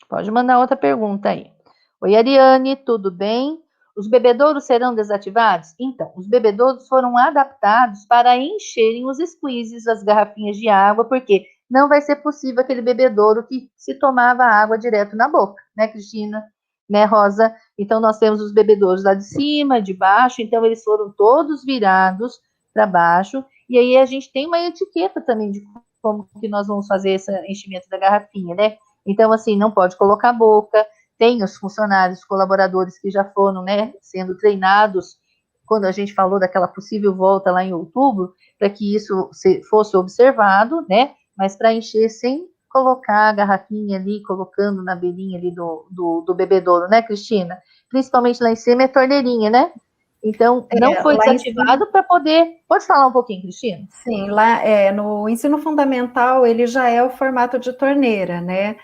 Pode mandar outra pergunta aí. Oi, Ariane, tudo bem? Os bebedouros serão desativados? Então, os bebedouros foram adaptados para encherem os squeezes, as garrafinhas de água, porque não vai ser possível aquele bebedouro que se tomava água direto na boca, né, Cristina? Né, Rosa? Então, nós temos os bebedouros lá de cima, de baixo, então eles foram todos virados para baixo, e aí a gente tem uma etiqueta também de como que nós vamos fazer esse enchimento da garrafinha, né? Então, assim, não pode colocar a boca. Tem os funcionários, colaboradores que já foram, né, sendo treinados, quando a gente falou daquela possível volta lá em outubro, para que isso fosse observado, né, mas para encher sem colocar a garrafinha ali, colocando na beirinha ali do bebedouro, né, Cristina? Principalmente lá em cima é torneirinha, né? Então, não foi desativado para poder... Pode falar um pouquinho, Cristina? Sim, lá no ensino fundamental ele já é o formato de torneira, né?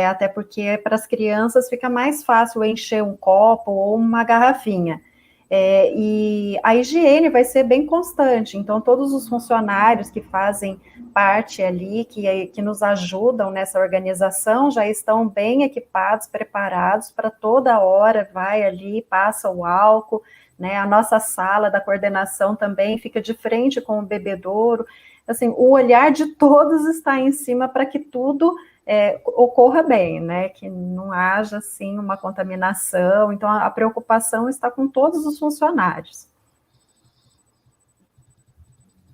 Até porque para as crianças fica mais fácil encher um copo ou uma garrafinha. E a higiene vai ser bem constante, então todos os funcionários que fazem parte ali, que nos ajudam nessa organização, já estão bem equipados, preparados para toda hora, vai ali, passa o álcool, né? A nossa sala da coordenação também fica de frente com o bebedouro. Assim, o olhar de todos está em cima para que tudo ocorra bem, né? Que não haja assim uma contaminação. Então a preocupação está com todos os funcionários.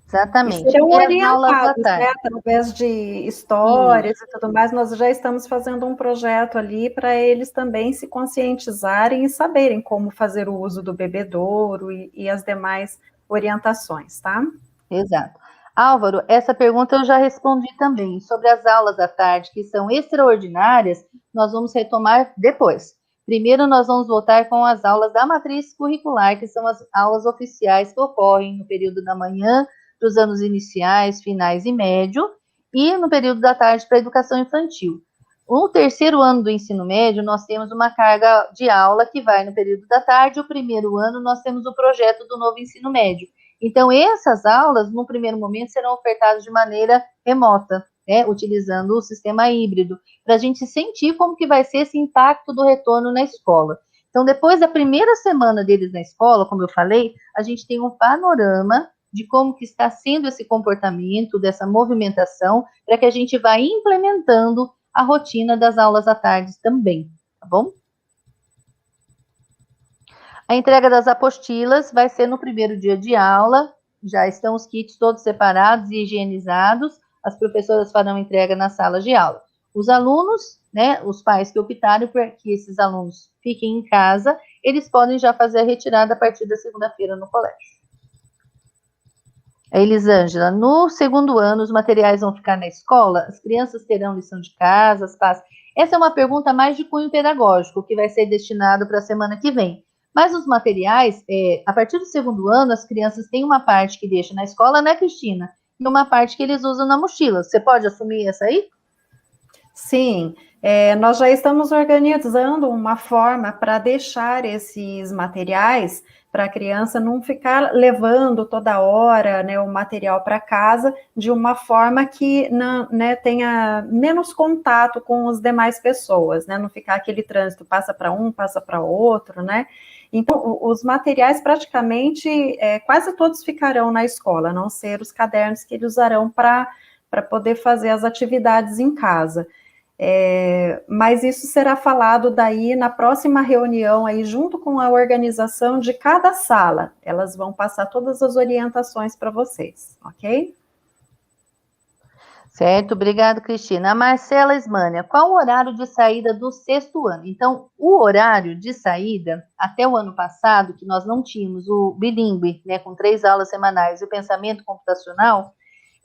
Exatamente. E serão E as aulas da orientados, tarde? né, através de histórias e tudo mais, nós já estamos fazendo um projeto ali para eles também se conscientizarem e saberem como fazer o uso do bebedouro e as demais orientações, tá? Exato. Álvaro, essa pergunta eu já respondi também. Sobre as aulas da tarde, que são extraordinárias, nós vamos retomar depois. Primeiro, nós vamos voltar com as aulas da matriz curricular, que são as aulas oficiais que ocorrem no período da manhã, dos anos iniciais, finais e médio, e no período da tarde para a educação infantil. No terceiro ano do ensino médio, nós temos uma carga de aula que vai no período da tarde, o primeiro ano nós temos o projeto do novo ensino médio. Então, essas aulas, no primeiro momento, serão ofertadas de maneira remota, né, utilizando o sistema híbrido, para a gente sentir como que vai ser esse impacto do retorno na escola. Então, depois da primeira semana deles na escola, como eu falei, a gente tem um panorama de como que está sendo esse comportamento, dessa movimentação, para que a gente vá implementando a rotina das aulas à tarde também, tá bom? A entrega das apostilas vai ser no primeiro dia de aula, já estão os kits todos separados e higienizados, as professoras farão entrega na sala de aula. Os alunos, né, os pais que optarem por que esses alunos fiquem em casa, eles podem já fazer a retirada a partir da segunda-feira no colégio. A Elisângela, no segundo ano, os materiais vão ficar na escola? As crianças terão lição de casa, as pais? Essa é uma pergunta mais de cunho pedagógico, que vai ser destinado para a semana que vem. Mas os materiais, a partir do segundo ano, as crianças têm uma parte que deixa na escola, né, Cristina? e uma parte que eles usam na mochila. Você pode assumir essa aí? Sim, nós já estamos organizando uma forma para deixar esses materiais para a criança não ficar levando toda hora, né, o material para casa, de uma forma que não, né, tenha menos contato com as demais pessoas, né, não ficar aquele trânsito, passa para um, passa para outro, né. Então, os materiais praticamente, quase todos ficarão na escola, a não ser os cadernos que eles usarão para poder fazer as atividades em casa. Mas isso será falado daí na próxima reunião, aí, junto com a organização de cada sala. Elas vão passar todas as orientações para vocês, ok? Certo, obrigado, Cristina. A Marcela Ismânia, qual o horário de saída do 6º ano? Então, o horário de saída, até o ano passado, que nós não tínhamos o bilíngue, né, com 3 aulas semanais, e o pensamento computacional,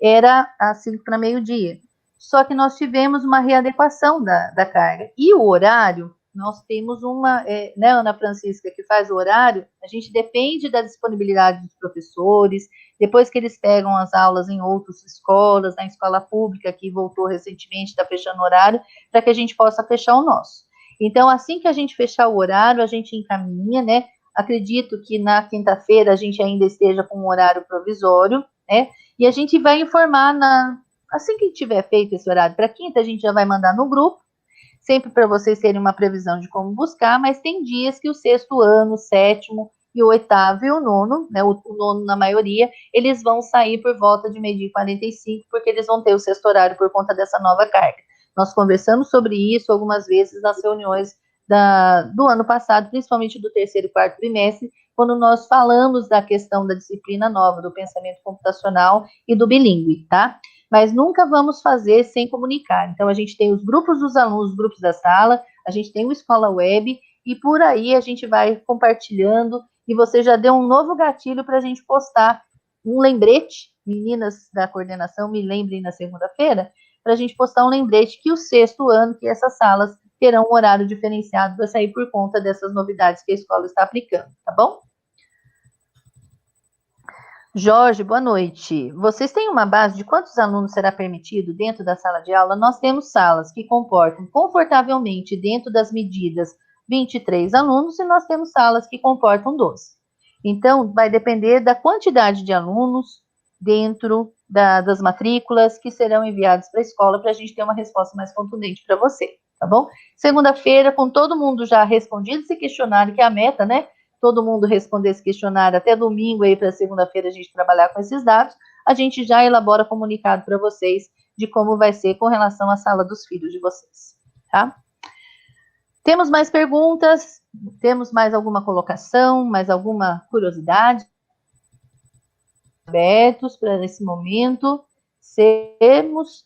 era às 5 para meio-dia. Só que nós tivemos uma readequação da carga. E o horário, nós temos uma, né, Ana Francisca, que faz o horário, a gente depende da disponibilidade dos professores, depois que eles pegam as aulas em outras escolas, na escola pública, que voltou recentemente, está fechando horário, para que a gente possa fechar o nosso. Então, assim que a gente fechar o horário, a gente encaminha, né? Acredito que na quinta-feira a gente ainda esteja com um horário provisório, né? E a gente vai informar assim que tiver feito esse horário para quinta, a gente já vai mandar no grupo, sempre para vocês terem uma previsão de como buscar, mas tem dias que o 6º ano, o 7º e o 8º e o 9º, né, o 9º na maioria, eles vão sair por volta de 12h45, porque eles vão ter o 6º horário por conta dessa nova carga. Nós conversamos sobre isso algumas vezes nas reuniões do ano passado, principalmente do 3º e 4º trimestre, quando nós falamos da questão da disciplina nova, do pensamento computacional e do bilíngue, tá? Mas nunca vamos fazer sem comunicar. Então, a gente tem os grupos dos alunos, os grupos da sala, a gente tem o Escola Web, e por aí a gente vai compartilhando, e você já deu um novo gatilho para a gente postar um lembrete, meninas da coordenação, me lembrem na segunda-feira, para a gente postar um lembrete que o 6º ano, que essas salas terão um horário diferenciado para sair por conta dessas novidades que a escola está aplicando, tá bom? Jorge, boa noite. Vocês têm uma base de quantos alunos será permitido dentro da sala de aula? Nós temos salas que comportam confortavelmente dentro das medidas 23 alunos e nós temos salas que comportam 12. Então, vai depender da quantidade de alunos dentro das matrículas que serão enviados para a escola para a gente ter uma resposta mais contundente para você, tá bom? Segunda-feira, com todo mundo já respondido esse questionário, que é a meta, né? Todo mundo responder esse questionário até domingo aí para segunda-feira a gente trabalhar com esses dados, a gente já elabora comunicado para vocês de como vai ser com relação à sala dos filhos de vocês, tá? Temos mais perguntas? Temos mais alguma colocação? Mais alguma curiosidade? Abertos para esse momento, sermos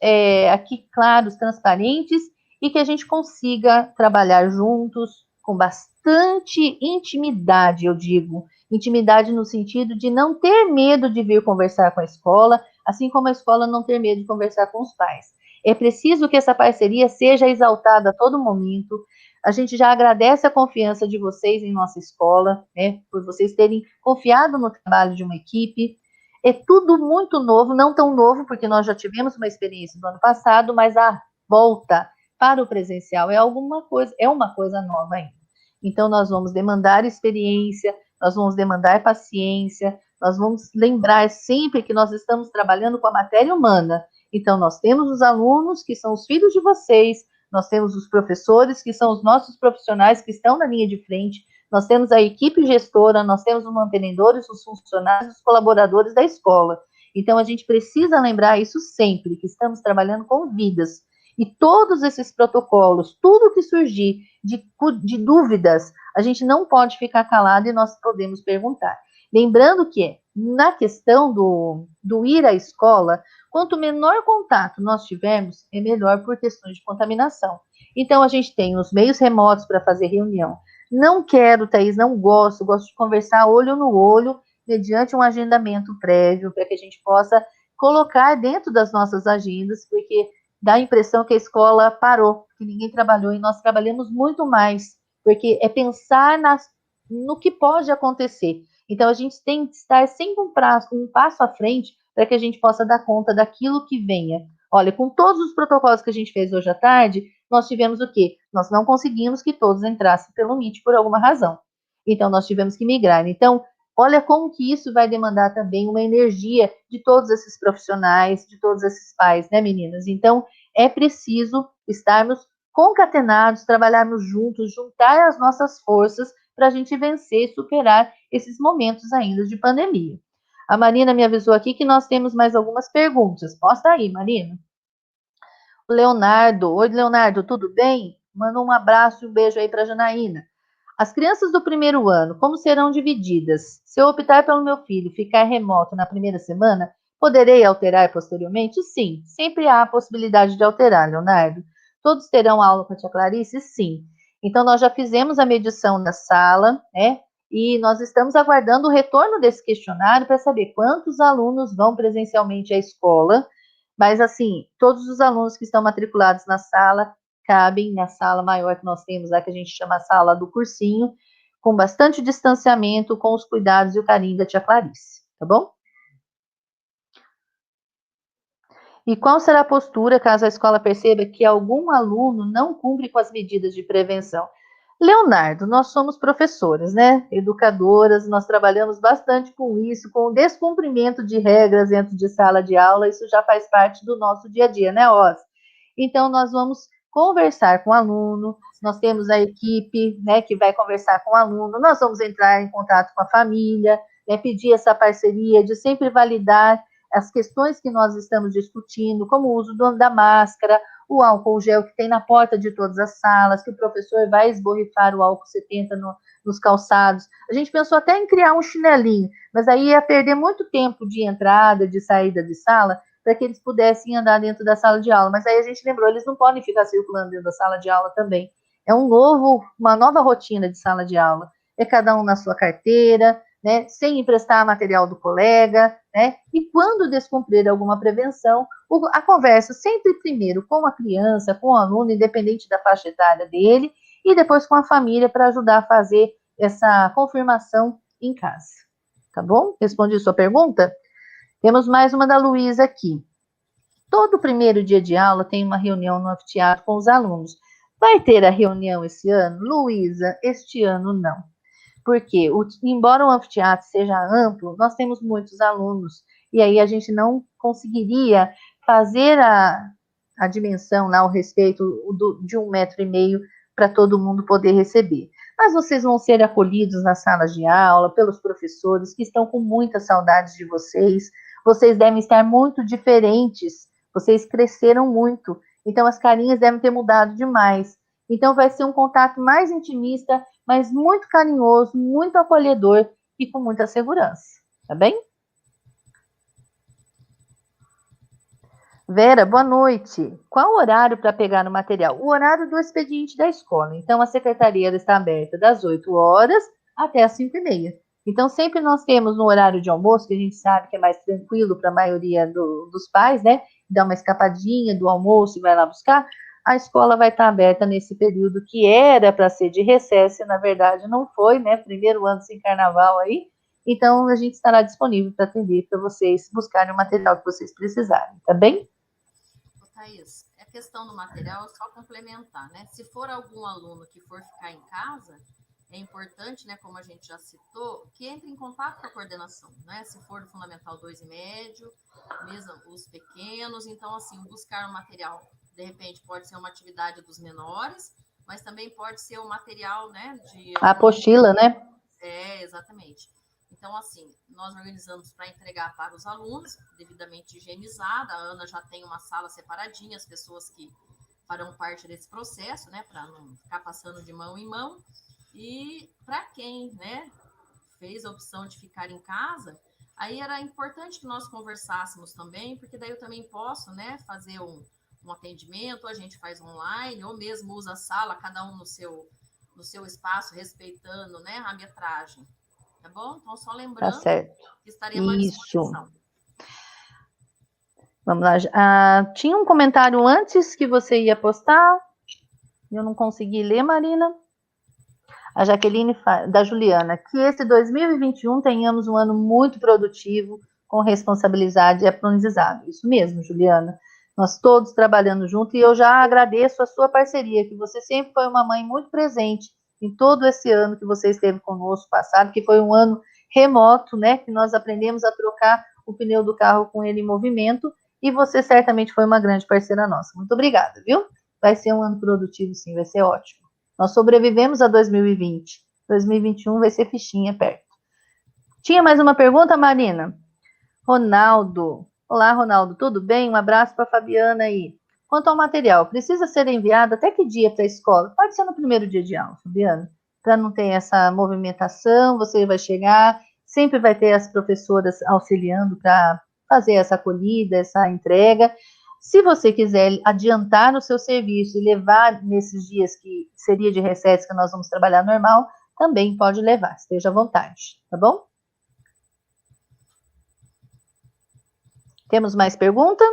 aqui claros, transparentes e que a gente consiga trabalhar juntos com bastante intimidade, eu digo. Intimidade no sentido de não ter medo de vir conversar com a escola, assim como a escola não ter medo de conversar com os pais. É preciso que essa parceria seja exaltada a todo momento. A gente já agradece a confiança de vocês em nossa escola, né, por vocês terem confiado no trabalho de uma equipe. É tudo muito novo, não tão novo, porque nós já tivemos uma experiência do ano passado, mas a volta para o presencial é uma coisa nova ainda. Então, nós vamos demandar experiência, nós vamos demandar paciência, nós vamos lembrar sempre que nós estamos trabalhando com a matéria humana. Então, nós temos os alunos, que são os filhos de vocês, nós temos os professores, que são os nossos profissionais que estão na linha de frente, nós temos a equipe gestora, nós temos os mantenedores, os funcionários, os colaboradores da escola. Então, a gente precisa lembrar isso sempre, que estamos trabalhando com vidas. E todos esses protocolos, tudo que surgir de dúvidas, a gente não pode ficar calado e nós podemos perguntar. Lembrando que, na questão do ir à escola, quanto menor contato nós tivermos, é melhor por questões de contaminação. Então, a gente tem os meios remotos para fazer reunião. Não quero, Thaís, não gosto de conversar olho no olho, mediante um agendamento prévio, para que a gente possa colocar dentro das nossas agendas, porque dá a impressão que a escola parou, que ninguém trabalhou, e nós trabalhamos muito mais, porque é pensar no que pode acontecer. Então, a gente tem que estar sempre um passo à frente para que a gente possa dar conta daquilo que venha. Olha, com todos os protocolos que a gente fez hoje à tarde, nós tivemos o quê? Nós não conseguimos que todos entrassem pelo Meet por alguma razão. Então, nós tivemos que migrar. Então, olha como que isso vai demandar também uma energia de todos esses profissionais, de todos esses pais, né, meninas? Então, é preciso estarmos concatenados, trabalharmos juntos, juntar as nossas forças para a gente vencer e superar esses momentos ainda de pandemia. A Marina me avisou aqui que nós temos mais algumas perguntas. Posta aí, Marina. Leonardo. Oi, Leonardo, tudo bem? Manda um abraço e um beijo aí para a Janaína. As crianças do primeiro ano, como serão divididas? Se eu optar pelo meu filho ficar remoto na primeira semana, poderei alterar posteriormente? Sim, sempre há a possibilidade de alterar, Leonardo. Todos terão aula com a tia Clarice? Sim. Então, nós já fizemos a medição da sala, né? E nós estamos aguardando o retorno desse questionário para saber quantos alunos vão presencialmente à escola. Mas, assim, todos os alunos que estão matriculados na sala cabem na sala maior que nós temos, lá que a gente chama a sala do cursinho, com bastante distanciamento, com os cuidados e o carinho da tia Clarice, tá bom? E qual será a postura caso a escola perceba que algum aluno não cumpre com as medidas de prevenção? Leonardo, nós somos professoras, né? Educadoras, nós trabalhamos bastante com isso, com o descumprimento de regras dentro de sala de aula, isso já faz parte do nosso dia a dia, né, Oz? Então, nós vamos conversar com o aluno, nós temos a equipe, né, que vai conversar com o aluno, nós vamos entrar em contato com a família, né, pedir essa parceria de sempre validar as questões que nós estamos discutindo, como o uso da máscara, o álcool gel que tem na porta de todas as salas, que o professor vai esborrifar o álcool 70 nos calçados. A gente pensou até em criar um chinelinho, mas aí ia perder muito tempo de entrada, de saída de sala, para que eles pudessem andar dentro da sala de aula. Mas aí a gente lembrou, eles não podem ficar circulando dentro da sala de aula também. É uma nova rotina de sala de aula. É cada um na sua carteira, né, sem emprestar material do colega, né, e quando descumprir alguma prevenção, a conversa sempre primeiro com a criança, com o aluno, independente da faixa etária dele, e depois com a família para ajudar a fazer essa confirmação em casa. Tá bom? Respondi sua pergunta? Temos mais uma da Luísa aqui. Todo primeiro dia de aula tem uma reunião no anfiteatro com os alunos. Vai ter a reunião esse ano? Luísa, este ano não. Porque, embora o anfiteatro seja amplo, nós temos muitos alunos, e aí a gente não conseguiria fazer a dimensão, lá, o respeito de 1,5 metro para todo mundo poder receber. Mas vocês vão ser acolhidos nas salas de aula, pelos professores, que estão com muita saudade de vocês. Vocês devem estar muito diferentes, vocês cresceram muito, então as carinhas devem ter mudado demais. Então vai ser um contato mais intimista, mas muito carinhoso, muito acolhedor e com muita segurança, tá bem? Vera, boa noite. Qual o horário para pegar o material? O horário do expediente da escola. Então, a secretaria está aberta das 8 horas até as 5h30. Então, sempre nós temos no horário de almoço, que a gente sabe que é mais tranquilo para a maioria dos pais, né? Dá uma escapadinha do almoço e vai lá buscar. A escola vai estar aberta nesse período que era para ser de recesso, na verdade não foi, né? Primeiro ano sem carnaval aí. Então, a gente estará disponível para atender, para vocês buscarem o material que vocês precisarem, tá bem? Thaís, a questão do material é só complementar, né? Se for algum aluno que for ficar em casa, é importante, né, como a gente já citou, que entre em contato com a coordenação, né? Se for do Fundamental 2 e médio, mesmo os pequenos, então, assim, buscar um material, de repente, pode ser uma atividade dos menores, mas também pode ser o material, né, de... A apostila, né? É, exatamente. Então, assim, nós organizamos para entregar para os alunos, devidamente higienizada. A Ana já tem uma sala separadinha, as pessoas que farão parte desse processo, né, para não ficar passando de mão em mão. E para quem, né, fez a opção de ficar em casa, aí era importante que nós conversássemos também, porque daí eu também posso, né, fazer um atendimento, a gente faz online, ou mesmo usa a sala, cada um no seu espaço, respeitando, né, a metragem. Tá bom? Então, só lembrando, tá certo, que estaremos à disposição. Isso. Vamos lá. Tinha um comentário antes que você ia postar, eu não consegui ler, Marina. A Jaqueline, da Juliana, que esse 2021 tenhamos um ano muito produtivo, com responsabilidade e aprendizado. Isso mesmo, Juliana. Nós todos trabalhando junto, e eu já agradeço a sua parceria, que você sempre foi uma mãe muito presente em todo esse ano que você esteve conosco passado, que foi um ano remoto, né, que nós aprendemos a trocar o pneu do carro com ele em movimento, e você certamente foi uma grande parceira nossa. Muito obrigada, viu? Vai ser um ano produtivo, sim, vai ser ótimo. Nós sobrevivemos a 2020, 2021 vai ser fichinha perto. Tinha mais uma pergunta, Marina? Ronaldo. Olá, Ronaldo, tudo bem? Um abraço para a Fabiana aí. Quanto ao material, precisa ser enviado até que dia para a escola? Pode ser no primeiro dia de aula, Fabiana, para não ter essa movimentação, você vai chegar, sempre vai ter as professoras auxiliando para fazer essa acolhida, essa entrega. Se você quiser adiantar no seu serviço e levar nesses dias que seria de recesso, que nós vamos trabalhar normal, também pode levar, esteja à vontade, tá bom? Temos mais pergunta?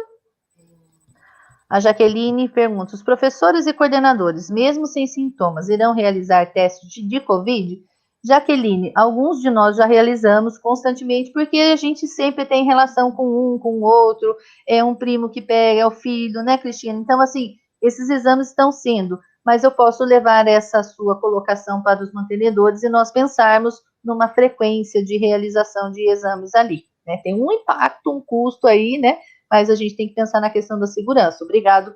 A Jaqueline pergunta, os professores e coordenadores, mesmo sem sintomas, irão realizar testes de Covid? Jaqueline, alguns de nós já realizamos constantemente, porque a gente sempre tem relação com um, com o outro, é um primo que pega, é o filho, né, Cristina? Então, assim, esses exames estão sendo, mas eu posso levar essa sua colocação para os mantenedores e nós pensarmos numa frequência de realização de exames ali, né? Tem um impacto, um custo aí, né? Mas a gente tem que pensar na questão da segurança. Obrigado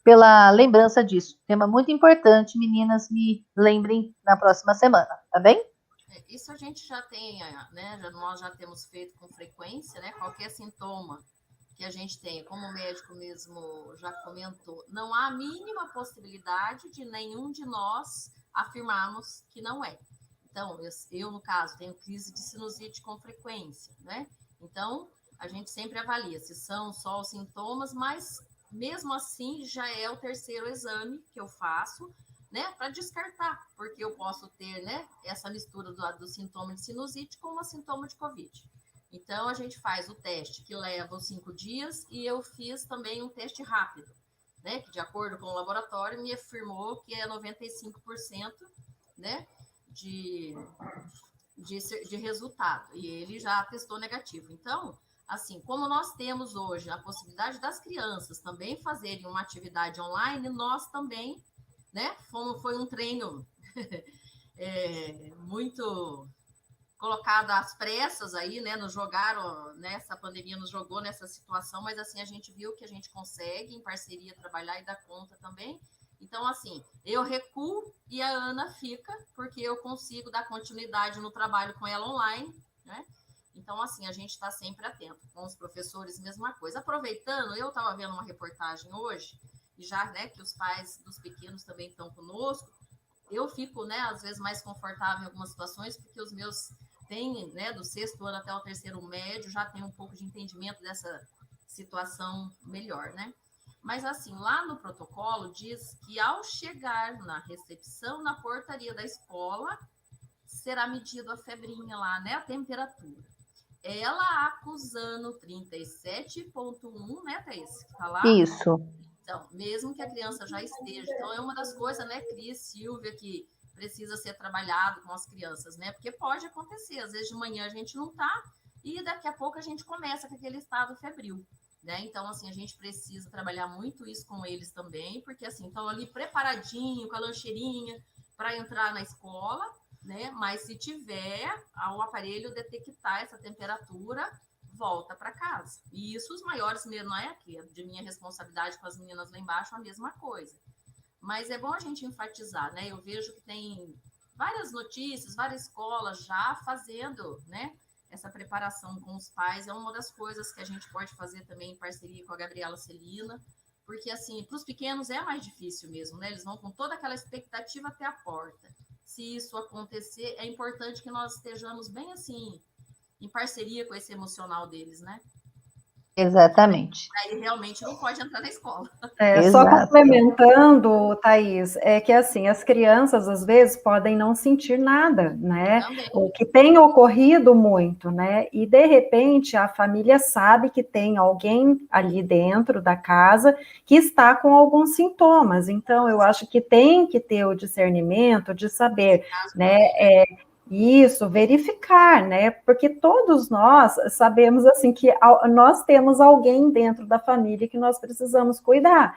pela lembrança disso. Tema muito importante, meninas, me lembrem na próxima semana, tá bem? Isso a gente já tem, né? Nós já temos feito com frequência, né? Qualquer sintoma que a gente tem, como o médico mesmo já comentou, não há a mínima possibilidade de nenhum de nós afirmarmos que não é. Então, eu no caso, tenho crise de sinusite com frequência, né? Então, a gente sempre avalia se são só os sintomas, mas mesmo assim já é o terceiro exame que eu faço, né, para descartar, porque eu posso ter, né, essa mistura do sintoma de sinusite com o sintoma de Covid. Então, a gente faz o teste que leva os 5 dias e eu fiz também um teste rápido, né, que de acordo com o laboratório me afirmou que é 95%, né, de resultado, e ele já testou negativo. Então, assim, como nós temos hoje a possibilidade das crianças também fazerem uma atividade online, nós também, né, foi um treino muito colocado às pressas aí, né, nos jogaram, né, essa pandemia nos jogou nessa situação, mas assim, a gente viu que a gente consegue, em parceria, trabalhar e dar conta também. Então, assim, eu recuo e a Ana fica, porque eu consigo dar continuidade no trabalho com ela online, né? Então, assim, a gente está sempre atento. Com os professores, mesma coisa. Aproveitando, eu estava vendo uma reportagem hoje, e já, né, que os pais dos pequenos também estão conosco, eu fico, né, às vezes mais confortável em algumas situações, porque os meus têm, né, do 6º ano até o 3º médio, já tem um pouco de entendimento dessa situação melhor, né? Mas, assim, lá no protocolo diz que ao chegar na recepção, na portaria da escola, será medida a febrinha lá, né, a temperatura. Ela acusando 37,1, né, Thaís? Tá lá? Isso. Então, mesmo que a criança já esteja. Então, é uma das coisas, né, Cris, Silvia, que precisa ser trabalhado com as crianças, né? Porque pode acontecer, às vezes de manhã a gente não tá, e daqui a pouco a gente começa com aquele estado febril, né? Então, assim, a gente precisa trabalhar muito isso com eles também, porque, assim, estão ali preparadinho, com a lancheirinha, para entrar na escola, né? Mas se tiver o aparelho detectar essa temperatura, volta para casa. E isso os maiores mesmo, não é aqui, de minha responsabilidade com as meninas lá embaixo, a mesma coisa. Mas é bom a gente enfatizar, né? Eu vejo que tem várias notícias, várias escolas já fazendo, né, essa preparação com os pais. É uma das coisas que a gente pode fazer também em parceria com a Gabriela Celina, porque, assim, para os pequenos é mais difícil mesmo, né? Eles vão com toda aquela expectativa até a porta. Se isso acontecer, é importante que nós estejamos bem, assim, em parceria com esse emocional deles, né? Exatamente. Aí realmente não pode entrar na escola. Só complementando, Thaís, é que assim, as crianças às vezes podem não sentir nada, né? Também. O que tem ocorrido muito, né? E de repente a família sabe que tem alguém ali dentro da casa que está com alguns sintomas. Então, eu acho que tem que ter o discernimento de saber, né? Isso, verificar, né? Porque todos nós sabemos assim que nós temos alguém dentro da família que nós precisamos cuidar.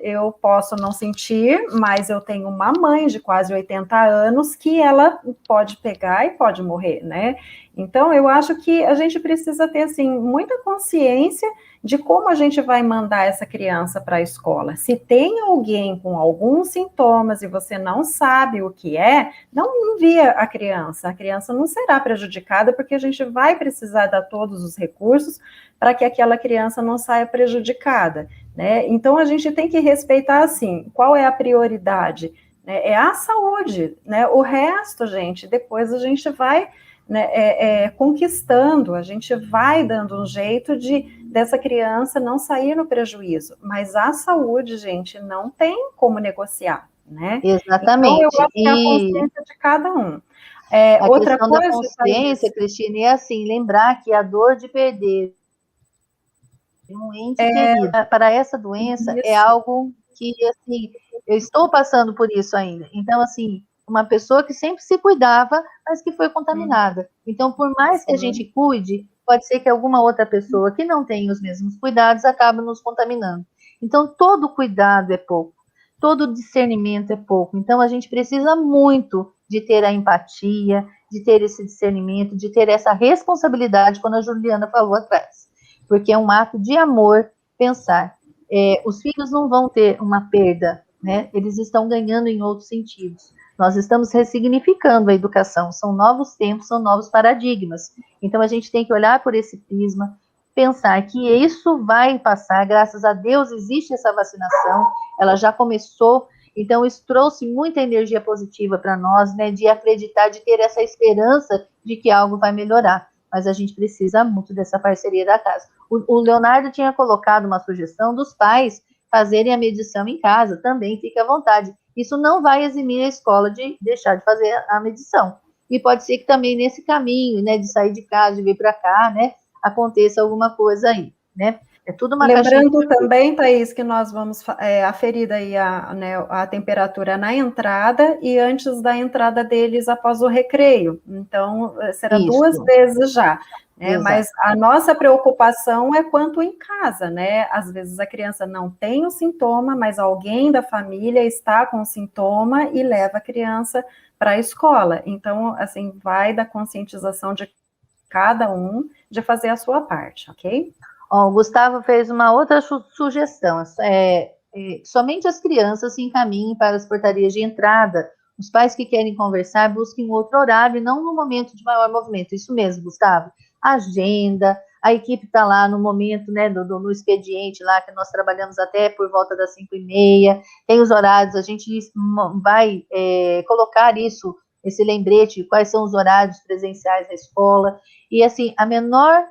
Eu posso não sentir, mas eu tenho uma mãe de quase 80 anos que ela pode pegar e pode morrer, né? Então, eu acho que a gente precisa ter, assim, muita consciência de como a gente vai mandar essa criança para a escola. Se tem alguém com alguns sintomas e você não sabe o que é, não envia a criança não será prejudicada, porque a gente vai precisar dar todos os recursos para que aquela criança não saia prejudicada, né? Então, a gente tem que respeitar, assim, qual é a prioridade, né? É a saúde, né? O resto, gente, depois a gente vai, né, conquistando, a gente vai dando um jeito dessa criança não sair no prejuízo, mas a saúde, gente, não tem como negociar, né? Exatamente. Então, eu acho que é a consciência de cada um. A Outra questão da coisa, consciência, Cristina, é assim, lembrar que a dor de perder um ente querido para essa doença é algo que, assim, eu estou passando por isso ainda. Então, assim, uma pessoa que sempre se cuidava, mas que foi contaminada. Então, por mais que a gente cuide, pode ser que alguma outra pessoa que não tem os mesmos cuidados acabe nos contaminando. Então, todo cuidado é pouco, todo discernimento é pouco. Então, a gente precisa muito de ter a empatia, de ter esse discernimento, de ter essa responsabilidade, quando a Juliana falou atrás. Porque é um ato de amor pensar. Os filhos não vão ter uma perda, né? Eles estão ganhando em outros sentidos. Nós estamos ressignificando a educação, são novos tempos, são novos paradigmas. Então, a gente tem que olhar por esse prisma, pensar que isso vai passar, graças a Deus existe essa vacinação, ela já começou, então isso trouxe muita energia positiva para nós, né, de acreditar, de ter essa esperança de que algo vai melhorar, mas a gente precisa muito dessa parceria da casa. O Leonardo tinha colocado uma sugestão dos pais fazerem a medição em casa, também fica à vontade. Isso não vai eximir a escola de deixar de fazer a medição. E pode ser que também nesse caminho, né, de sair de casa, de vir para cá, né, aconteça alguma coisa aí, né? É tudo uma lembrando também, Thaís, que nós vamos aferir aí a temperatura na entrada e antes da entrada deles após o recreio. Então, será isso. 2 vezes já. Né? Mas a nossa preocupação é quanto em casa, né? Às vezes a criança não tem o sintoma, mas alguém da família está com o sintoma e leva a criança para a escola. Então, assim, vai da conscientização de cada um de fazer a sua parte, ok? O Gustavo fez uma outra sugestão. Somente as crianças se encaminhem para as portarias de entrada. Os pais que querem conversar busquem outro horário e não no momento de maior movimento. Isso mesmo, Gustavo. Agenda, a equipe está lá no momento, né, no expediente lá, que nós trabalhamos até por volta das 5h30. Tem os horários, a gente vai colocar isso, esse lembrete, quais são os horários presenciais da escola. E, assim, a menor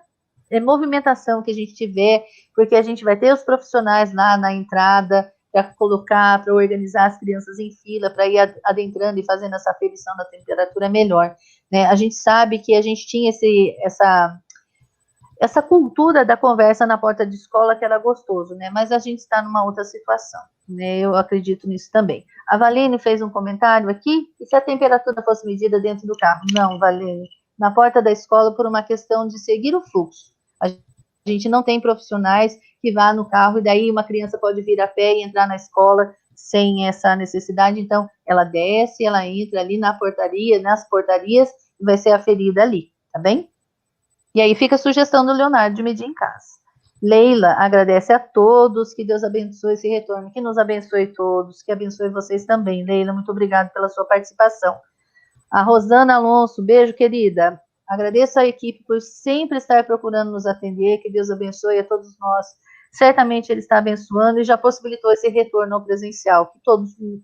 movimentação que a gente tiver, porque a gente vai ter os profissionais lá na entrada para colocar, para organizar as crianças em fila, para ir adentrando e fazendo essa aferição da temperatura melhor, né? A gente sabe que a gente tinha essa cultura da conversa na porta de escola que era gostoso, né? Mas a gente está numa outra situação, né? Eu acredito nisso também. A Valene fez um comentário aqui, e se a temperatura fosse medida dentro do carro? Não, Valene, na porta da escola por uma questão de seguir o fluxo. A gente não tem profissionais que vá no carro e daí uma criança pode vir a pé e entrar na escola sem essa necessidade. Então, ela desce, ela entra ali na portaria, nas portarias, e vai ser aferida ali, tá bem? E aí fica a sugestão do Leonardo de medir em casa. Leila agradece a todos, que Deus abençoe esse retorno, que nos abençoe todos, que abençoe vocês também. Leila, muito obrigada pela sua participação. A Rosana Alonso, beijo, querida. Agradeço à equipe por sempre estar procurando nos atender, que Deus abençoe a todos nós. Certamente Ele está abençoando e já possibilitou esse retorno ao presencial, que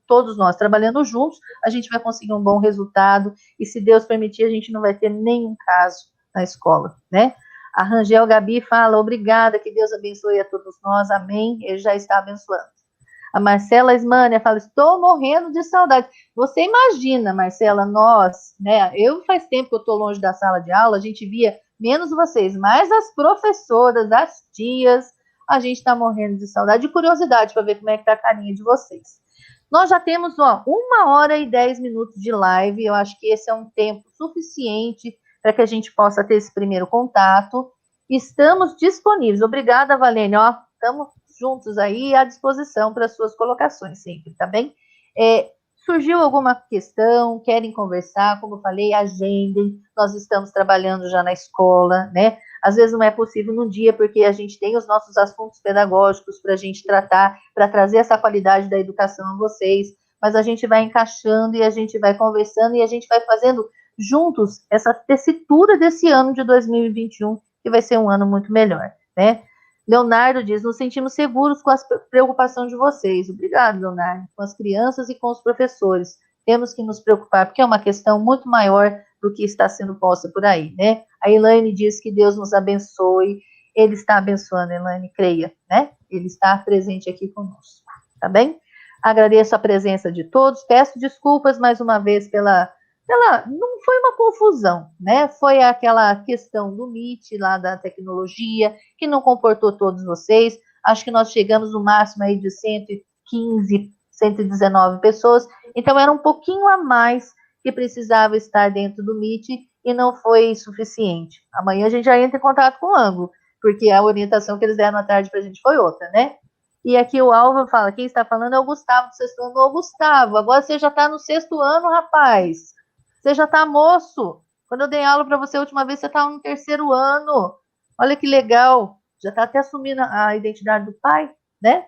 todos nós, trabalhando juntos, a gente vai conseguir um bom resultado e, se Deus permitir, a gente não vai ter nenhum caso na escola, né? A Rangel Gabi fala, obrigada, que Deus abençoe a todos nós, amém, Ele já está abençoando. A Marcela Ismânia fala, estou morrendo de saudade. Você imagina, Marcela, nós, né? Eu faz tempo que eu estou longe da sala de aula, a gente via menos vocês, mas as professoras, as tias, a gente está morrendo de saudade, de curiosidade para ver como é que está a carinha de vocês. Nós já temos, 1h10 de live, eu acho que esse é um tempo suficiente para que a gente possa ter esse primeiro contato. Estamos disponíveis. Obrigada, Valene, estamos juntos aí à disposição para suas colocações sempre, tá bem? Surgiu alguma questão, querem conversar, como eu falei, agendem, nós estamos trabalhando já na escola, né? Às vezes não é possível num dia, porque a gente tem os nossos assuntos pedagógicos para a gente tratar, para trazer essa qualidade da educação a vocês, mas a gente vai encaixando e a gente vai conversando e a gente vai fazendo juntos essa tessitura desse ano de 2021, que vai ser um ano muito melhor, né? Leonardo diz, nos sentimos seguros com a preocupação de vocês. Obrigado, Leonardo. Com as crianças e com os professores. Temos que nos preocupar, porque é uma questão muito maior do que está sendo posta por aí, né? A Elaine diz que Deus nos abençoe. Ele está abençoando, Elaine, creia, né? Ele está presente aqui conosco, tá bem? Agradeço a presença de todos. Peço desculpas mais uma vez não foi uma confusão, né? Foi aquela questão do Meet lá da tecnologia, que não comportou todos vocês. Acho que nós chegamos no máximo aí de 115, 119 pessoas. Então, era um pouquinho a mais que precisava estar dentro do Meet e não foi suficiente. Amanhã a gente já entra em contato com o ângulo, porque a orientação que eles deram à tarde para a gente foi outra, né? E aqui o Alva fala, quem está falando é o Gustavo do sexto ano. Ô, Gustavo, agora você já está no sexto ano, rapaz. Você já está moço. Quando eu dei aula para você a última vez, você estava no terceiro ano. Olha que legal. Já está até assumindo a identidade do pai, né?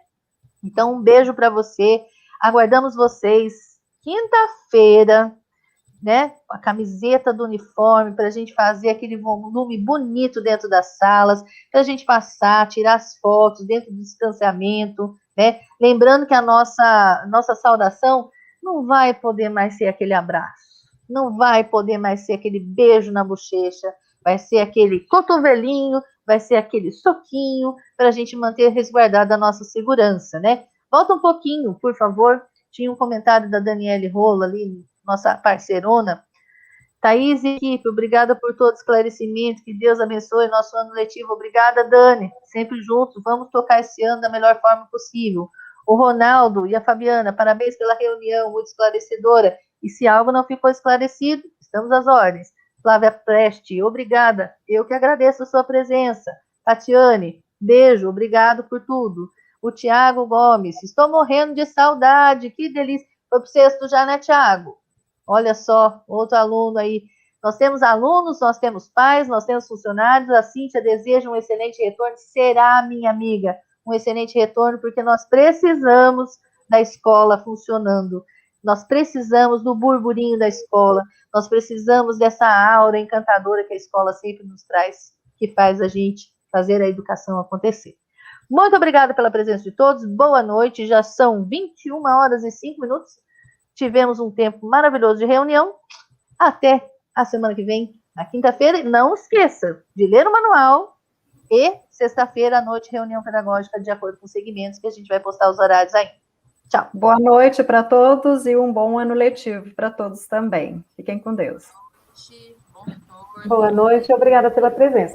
Então, um beijo para você. Aguardamos vocês quinta-feira, né? Com a camiseta do uniforme, para a gente fazer aquele volume bonito dentro das salas, para a gente passar, tirar as fotos dentro do distanciamento, né? Lembrando que a nossa saudação não vai poder mais ser aquele abraço. Não vai poder mais ser aquele beijo na bochecha, vai ser aquele cotovelinho, vai ser aquele soquinho, para a gente manter resguardada a nossa segurança, né? Volta um pouquinho, por favor. Tinha um comentário da Daniele Rolo ali, nossa parceirona. Thaís e equipe, obrigada por todo esclarecimento, que Deus abençoe nosso ano letivo. Obrigada, Dani, sempre juntos, vamos tocar esse ano da melhor forma possível. O Ronaldo e a Fabiana, parabéns pela reunião, muito esclarecedora. E se algo não ficou esclarecido, estamos às ordens. Flávia Preste, obrigada. Eu que agradeço a sua presença. Tatiane, beijo, obrigado por tudo. O Tiago Gomes, estou morrendo de saudade, que delícia. Foi pro sexto já, né, Tiago? Olha só, outro aluno aí. Nós temos alunos, nós temos pais, nós temos funcionários. A Cíntia deseja um excelente retorno. Será, minha amiga, um excelente retorno, porque nós precisamos da escola funcionando. Nós precisamos do burburinho da escola, nós precisamos dessa aura encantadora que a escola sempre nos traz, que faz a gente fazer a educação acontecer. Muito obrigada pela presença de todos, boa noite, já são 21h05, tivemos um tempo maravilhoso de reunião, até a semana que vem, na quinta-feira, e não esqueça de ler o manual, e sexta-feira à noite, reunião pedagógica de acordo com os segmentos, que a gente vai postar os horários aí. Tchau. Boa noite para todos e um bom ano letivo para todos também. Fiquem com Deus. Boa noite e obrigada pela presença.